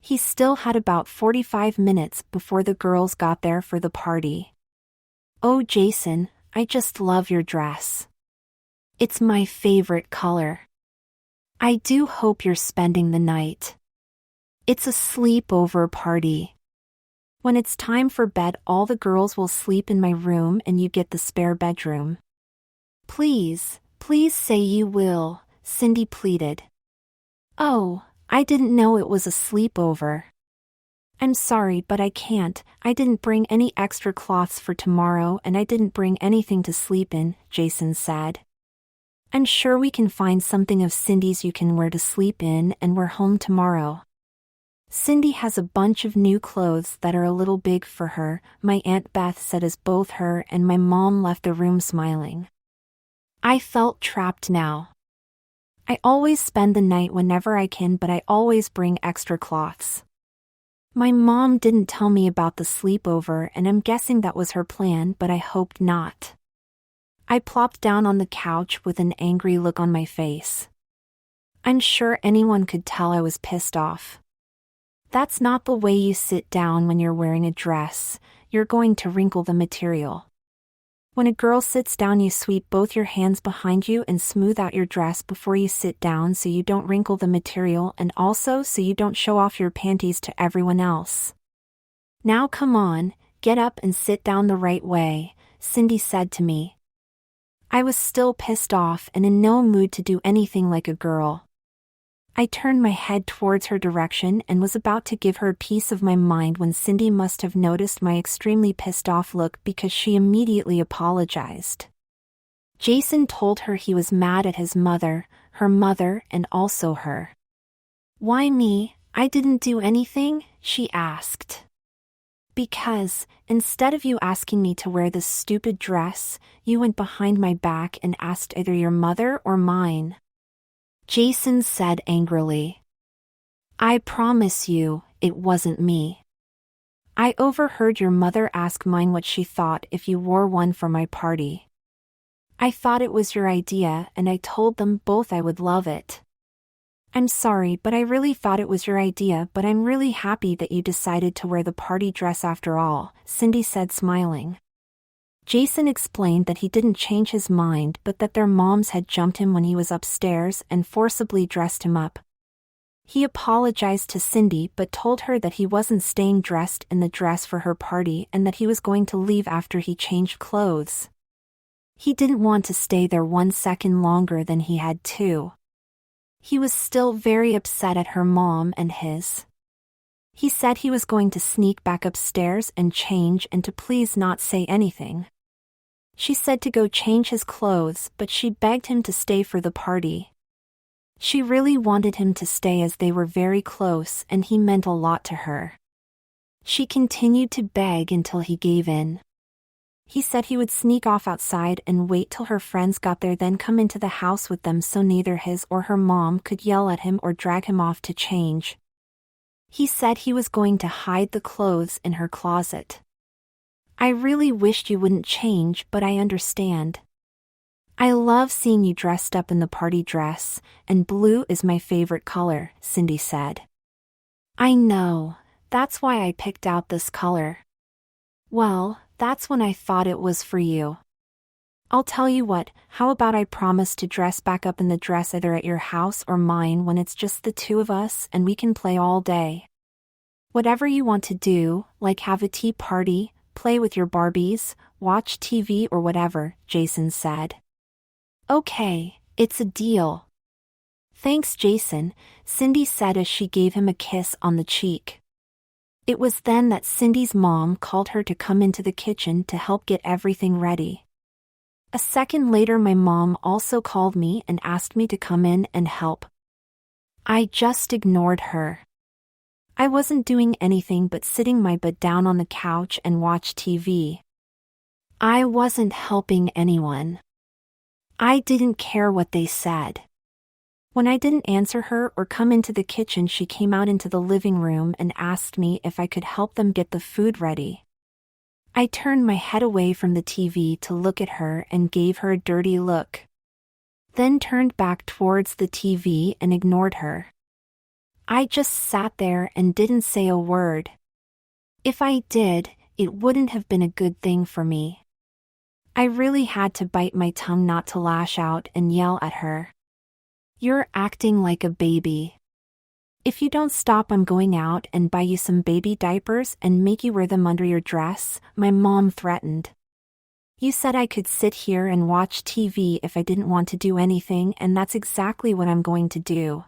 He still had about 45 minutes before the girls got there for the party. "Oh, Jason, I just love your dress. It's my favorite color. I do hope you're spending the night. It's a sleepover party. When it's time for bed, all the girls will sleep in my room and you get the spare bedroom. Please, please say you will," Cindy pleaded. "Oh, I didn't know it was a sleepover." I'm sorry, but I can't. I didn't bring any extra cloths for tomorrow and I didn't bring anything to sleep in, Jason said. I'm sure we can find something of Cindy's you can wear to sleep in and we're home tomorrow. Cindy has a bunch of new clothes that are a little big for her, my Aunt Beth said as both her and my mom left the room smiling. I felt trapped now. I always spend the night whenever I can, but I always bring extra cloths. My mom didn't tell me about the sleepover and I'm guessing that was her plan, but I hoped not. I plopped down on the couch with an angry look on my face. I'm sure anyone could tell I was pissed off. That's not the way you sit down when you're wearing a dress, you're going to wrinkle the material. When a girl sits down, you sweep both your hands behind you and smooth out your dress before you sit down so you don't wrinkle the material and also so you don't show off your panties to everyone else. Now come on, get up and sit down the right way, Cindy said to me. I was still pissed off and in no mood to do anything like a girl. I turned my head towards her direction and was about to give her a piece of my mind when Cindy must have noticed my extremely pissed off look because she immediately apologized. Jason told her he was mad at his mother, her mother, and also her. Why me? I didn't do anything, she asked. Because, instead of you asking me to wear this stupid dress, you went behind my back and asked either your mother or mine. Jason said angrily. I promise you, it wasn't me. I overheard your mother ask mine what she thought if you wore one for my party. I thought it was your idea and I told them both I would love it. I'm sorry, but I really thought it was your idea, but I'm really happy that you decided to wear the party dress after all, Cindy said smiling. Jason explained that he didn't change his mind but that their moms had jumped him when he was upstairs and forcibly dressed him up. He apologized to Cindy but told her that he wasn't staying dressed in the dress for her party and that he was going to leave after he changed clothes. He didn't want to stay there 1 second longer than he had to. He was still very upset at her mom and his. He said he was going to sneak back upstairs and change and to please not say anything. She said to go change his clothes, but she begged him to stay for the party. She really wanted him to stay as they were very close and he meant a lot to her. She continued to beg until he gave in. He said he would sneak off outside and wait till her friends got there, then come into the house with them so neither his or her mom could yell at him or drag him off to change. He said he was going to hide the clothes in her closet. I really wished you wouldn't change, but I understand. I love seeing you dressed up in the party dress, and blue is my favorite color, Cindy said. I know, that's why I picked out this color. Well, that's when I thought it was for you. I'll tell you what, how about I promise to dress back up in the dress either at your house or mine when it's just the two of us and we can play all day. Whatever you want to do, like have a tea party, play with your Barbies, watch TV or whatever, Jason said. Okay, it's a deal. Thanks, Jason, Cindy said as she gave him a kiss on the cheek. It was then that Cindy's mom called her to come into the kitchen to help get everything ready. A second later my mom also called me and asked me to come in and help. I just ignored her. I wasn't doing anything but sitting my butt down on the couch and watch TV. I wasn't helping anyone. I didn't care what they said. When I didn't answer her or come into the kitchen, she came out into the living room and asked me if I could help them get the food ready. I turned my head away from the TV to look at her and gave her a dirty look. Then turned back towards the TV and ignored her. I just sat there and didn't say a word. If I did, it wouldn't have been a good thing for me. I really had to bite my tongue not to lash out and yell at her. You're acting like a baby. If you don't stop, I'm going out and buy you some baby diapers and make you wear them under your dress, my mom threatened. You said I could sit here and watch TV if I didn't want to do anything, and that's exactly what I'm going to do.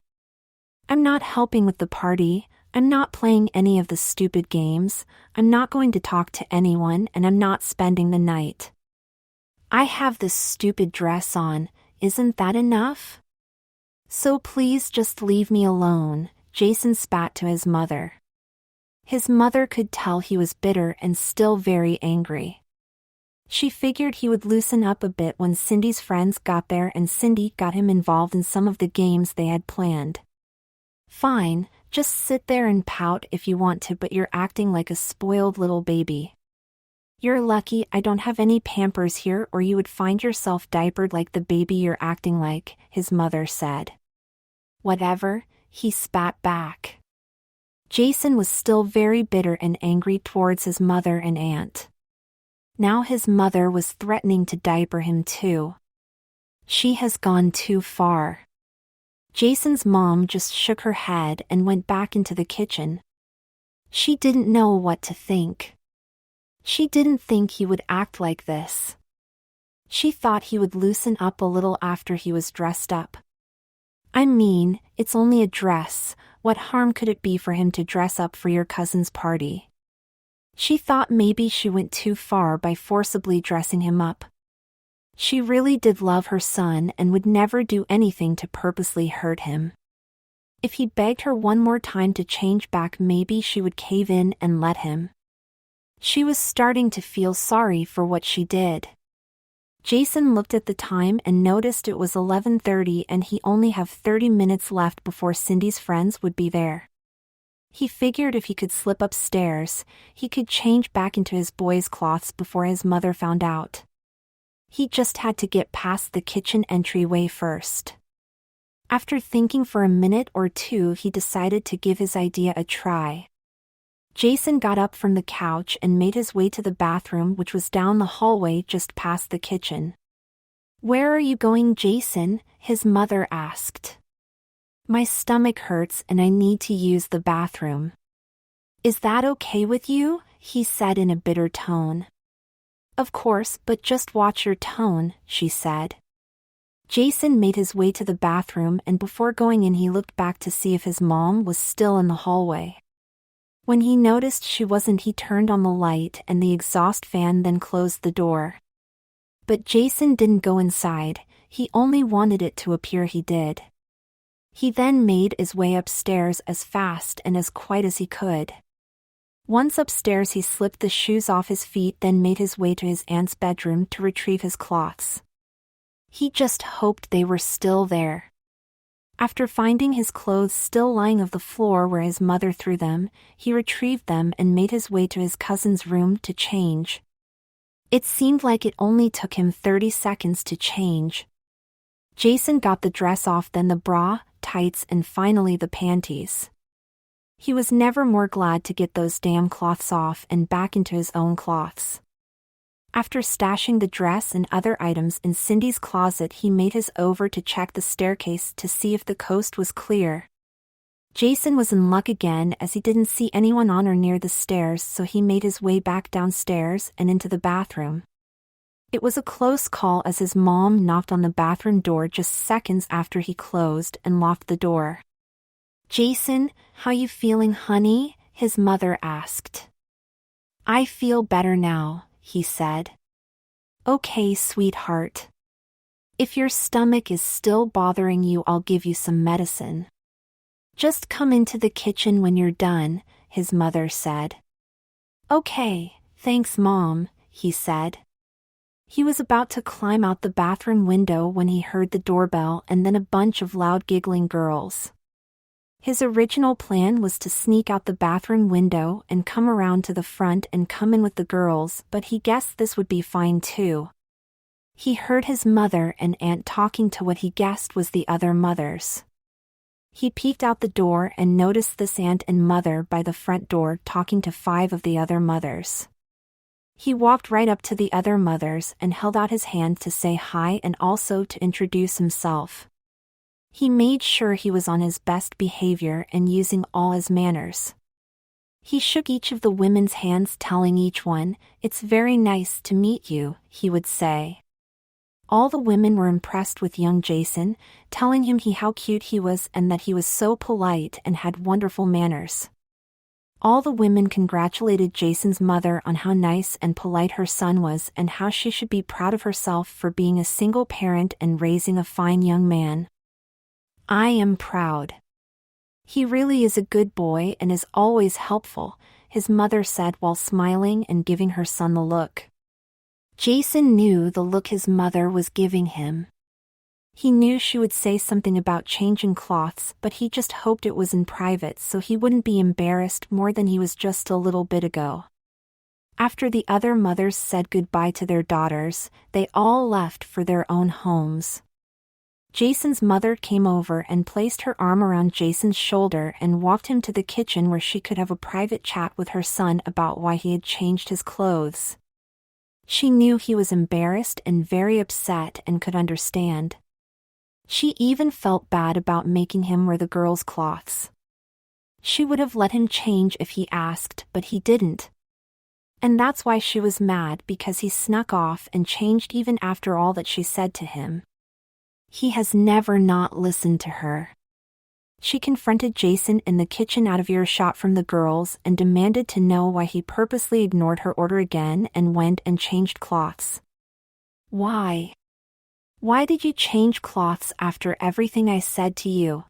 I'm not helping with the party, I'm not playing any of the stupid games, I'm not going to talk to anyone, and I'm not spending the night. I have this stupid dress on, isn't that enough? So please just leave me alone, Jason spat to his mother. His mother could tell he was bitter and still very angry. She figured he would loosen up a bit when Cindy's friends got there and Cindy got him involved in some of the games they had planned. Fine, just sit there and pout if you want to, but you're acting like a spoiled little baby. You're lucky I don't have any Pampers here, or you would find yourself diapered like the baby you're acting like, his mother said. Whatever, he spat back. Jason was still very bitter and angry towards his mother and aunt. Now his mother was threatening to diaper him too. She has gone too far. Jason's mom just shook her head and went back into the kitchen. She didn't know what to think. She didn't think he would act like this. She thought he would loosen up a little after he was dressed up. I mean, it's only a dress, what harm could it be for him to dress up for your cousin's party? She thought maybe she went too far by forcibly dressing him up. She really did love her son and would never do anything to purposely hurt him. If he begged her one more time to change back, maybe she would cave in and let him. She was starting to feel sorry for what she did. Jason looked at the time and noticed it was 11:30 and he only have 30 minutes left before Cindy's friends would be there. He figured if he could slip upstairs, he could change back into his boys' clothes before his mother found out. He just had to get past the kitchen entryway first. After thinking for a minute or two, he decided to give his idea a try. Jason got up from the couch and made his way to the bathroom, which was down the hallway just past the kitchen. "Where are you going, Jason?" his mother asked. "My stomach hurts and I need to use the bathroom." "Is that okay with you?" he said in a bitter tone. "Of course, but just watch your tone," she said. Jason made his way to the bathroom, and before going in he looked back to see if his mom was still in the hallway. When he noticed she wasn't, he turned on the light and the exhaust fan, then closed the door. But Jason didn't go inside, he only wanted it to appear he did. He then made his way upstairs as fast and as quiet as he could. Once upstairs he slipped the shoes off his feet, then made his way to his aunt's bedroom to retrieve his cloths. He just hoped they were still there. After finding his clothes still lying on the floor where his mother threw them, he retrieved them and made his way to his cousin's room to change. It seemed like it only took him 30 seconds to change. Jason got the dress off, then the bra, tights, and finally the panties. He was never more glad to get those damn cloths off and back into his own cloths. After stashing the dress and other items in Cindy's closet, he made his over to check the staircase to see if the coast was clear. Jason was in luck again, as he didn't see anyone on or near the stairs, so he made his way back downstairs and into the bathroom. It was a close call, as his mom knocked on the bathroom door just seconds after he closed and locked the door. "Jason, how you feeling, honey?" his mother asked. "I feel better now," he said. "Okay, sweetheart. If your stomach is still bothering you, I'll give you some medicine. Just come into the kitchen when you're done," his mother said. "Okay, thanks, Mom," he said. He was about to climb out the bathroom window when he heard the doorbell and then a bunch of loud giggling girls. His original plan was to sneak out the bathroom window and come around to the front and come in with the girls, but he guessed this would be fine too. He heard his mother and aunt talking to what he guessed was the other mothers. He peeked out the door and noticed this aunt and mother by the front door talking to 5 of the other mothers. He walked right up to the other mothers and held out his hand to say hi and also to introduce himself. He made sure he was on his best behavior and using all his manners. He shook each of the women's hands, telling each one, "It's very nice to meet you," he would say. All the women were impressed with young Jason, telling him how cute he was and that he was so polite and had wonderful manners. All the women congratulated Jason's mother on how nice and polite her son was and how she should be proud of herself for being a single parent and raising a fine young man. "I am proud. He really is a good boy and is always helpful," his mother said while smiling and giving her son the look. Jason knew the look his mother was giving him. He knew she would say something about changing cloths, but he just hoped it was in private so he wouldn't be embarrassed more than he was just a little bit ago. After the other mothers said goodbye to their daughters, they all left for their own homes. Jason's mother came over and placed her arm around Jason's shoulder and walked him to the kitchen where she could have a private chat with her son about why he had changed his clothes. She knew he was embarrassed and very upset and could understand. She even felt bad about making him wear the girls' cloths. She would have let him change if he asked, but he didn't. And that's why she was mad, because he snuck off and changed even after all that she said to him. He has never not listened to her. She confronted Jason in the kitchen out of earshot from the girls and demanded to know why he purposely ignored her order again and went and changed cloths. "Why? Why did you change cloths after everything I said to you?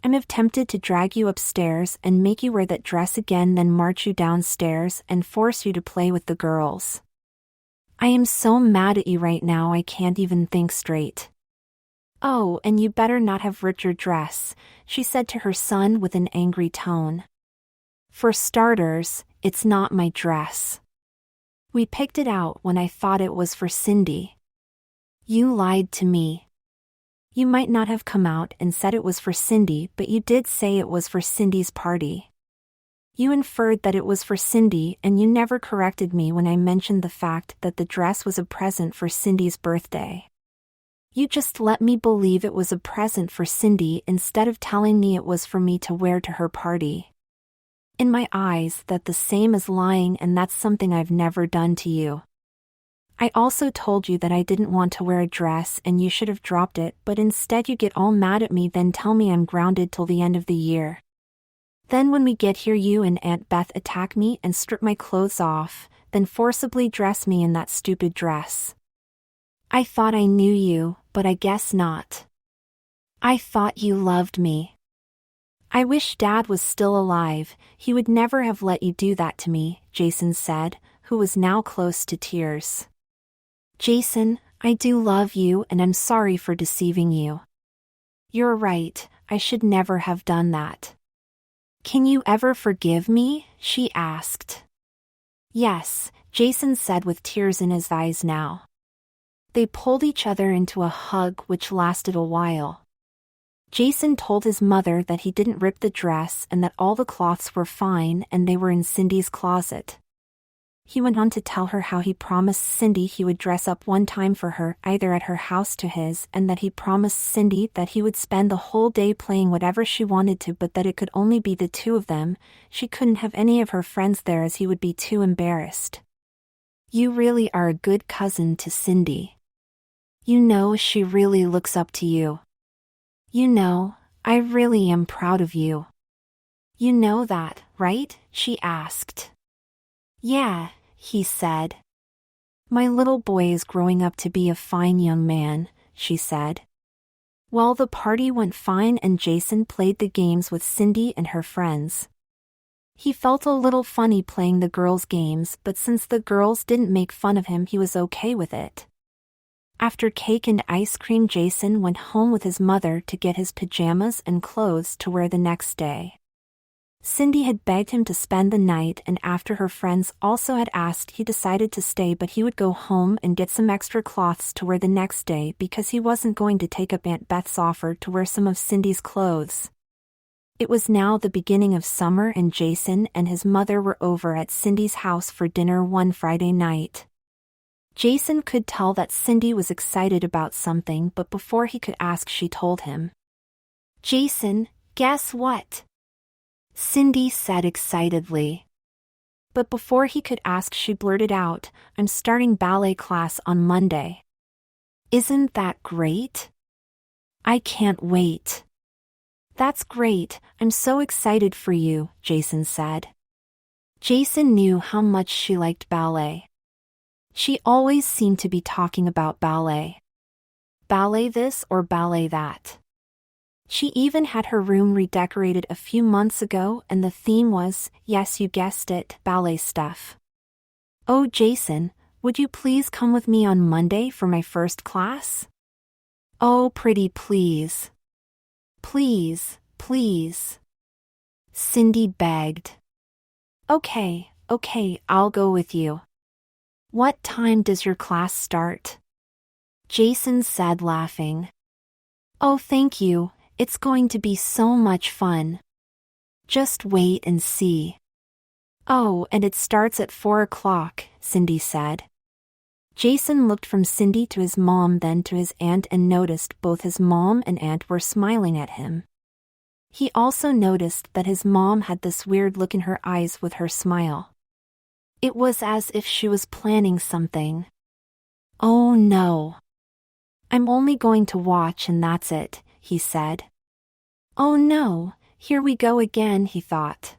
I'm tempted to drag you upstairs and make you wear that dress again, then march you downstairs and force you to play with the girls. I am so mad at you right now I can't even think straight. Oh, and you better not have ripped your dress," she said to her son with an angry tone. "For starters, it's not my dress. We picked it out when I thought it was for Cindy. You lied to me. You might not have come out and said it was for Cindy, but you did say it was for Cindy's party. You inferred that it was for Cindy, and you never corrected me when I mentioned the fact that the dress was a present for Cindy's birthday. You just let me believe it was a present for Cindy instead of telling me it was for me to wear to her party. In my eyes, that's the same as lying, and that's something I've never done to you. I also told you that I didn't want to wear a dress and you should have dropped it, but instead you get all mad at me, then tell me I'm grounded till the end of the year. Then when we get here you and Aunt Beth attack me and strip my clothes off, then forcibly dress me in that stupid dress. I thought I knew you, but I guess not. I thought you loved me. I wish Dad was still alive, he would never have let you do that to me," Jason said, who was now close to tears. "Jason, I do love you and I'm sorry for deceiving you. You're right, I should never have done that. Can you ever forgive me?" she asked. "Yes," Jason said with tears in his eyes now. They pulled each other into a hug which lasted a while. Jason told his mother that he didn't rip the dress and that all the cloths were fine and they were in Cindy's closet. He went on to tell her how he promised Cindy he would dress up one time for her, either at her house to his, and that he promised Cindy that he would spend the whole day playing whatever she wanted to, but that it could only be the two of them. She couldn't have any of her friends there as he would be too embarrassed. "You really are a good cousin to Cindy. You know she really looks up to you. You know, I really am proud of you. You know that, right?" she asked. "Yeah," he said. "My little boy is growing up to be a fine young man," she said. Well, the party went fine and Jason played the games with Cindy and her friends. He felt a little funny playing the girls' games, but since the girls didn't make fun of him, he was okay with it. After cake and ice cream, Jason went home with his mother to get his pajamas and clothes to wear the next day. Cindy had begged him to spend the night, and after her friends also had asked, he decided to stay, but he would go home and get some extra cloths to wear the next day because he wasn't going to take up Aunt Beth's offer to wear some of Cindy's clothes. It was now the beginning of summer and Jason and his mother were over at Cindy's house for dinner one Friday night. Jason could tell that Cindy was excited about something, but before he could ask, she told him. "Jason, guess what?" Cindy said excitedly. But before he could ask, she blurted out, "I'm starting ballet class on Monday." "Isn't that great? I can't wait." "That's great, I'm so excited for you," Jason said. Jason knew how much she liked ballet. She always seemed to be talking about ballet. Ballet this or ballet that. She even had her room redecorated a few months ago and the theme was, yes you guessed it, ballet stuff. Oh Jason, would you please come with me on Monday for my first class? Oh pretty please. Please, please. Cindy begged. Okay, I'll go with you. What time does your class start? Jason said laughing. Oh thank you, it's going to be so much fun. Just wait and see. Oh, and it starts at 4 o'clock, Cindy said. Jason looked from Cindy to his mom then to his aunt and noticed both his mom and aunt were smiling at him. He also noticed that his mom had this weird look in her eyes with her smile. It was as if she was planning something. Oh no. I'm only going to watch and that's it, he said. Oh no, here we go again, he thought.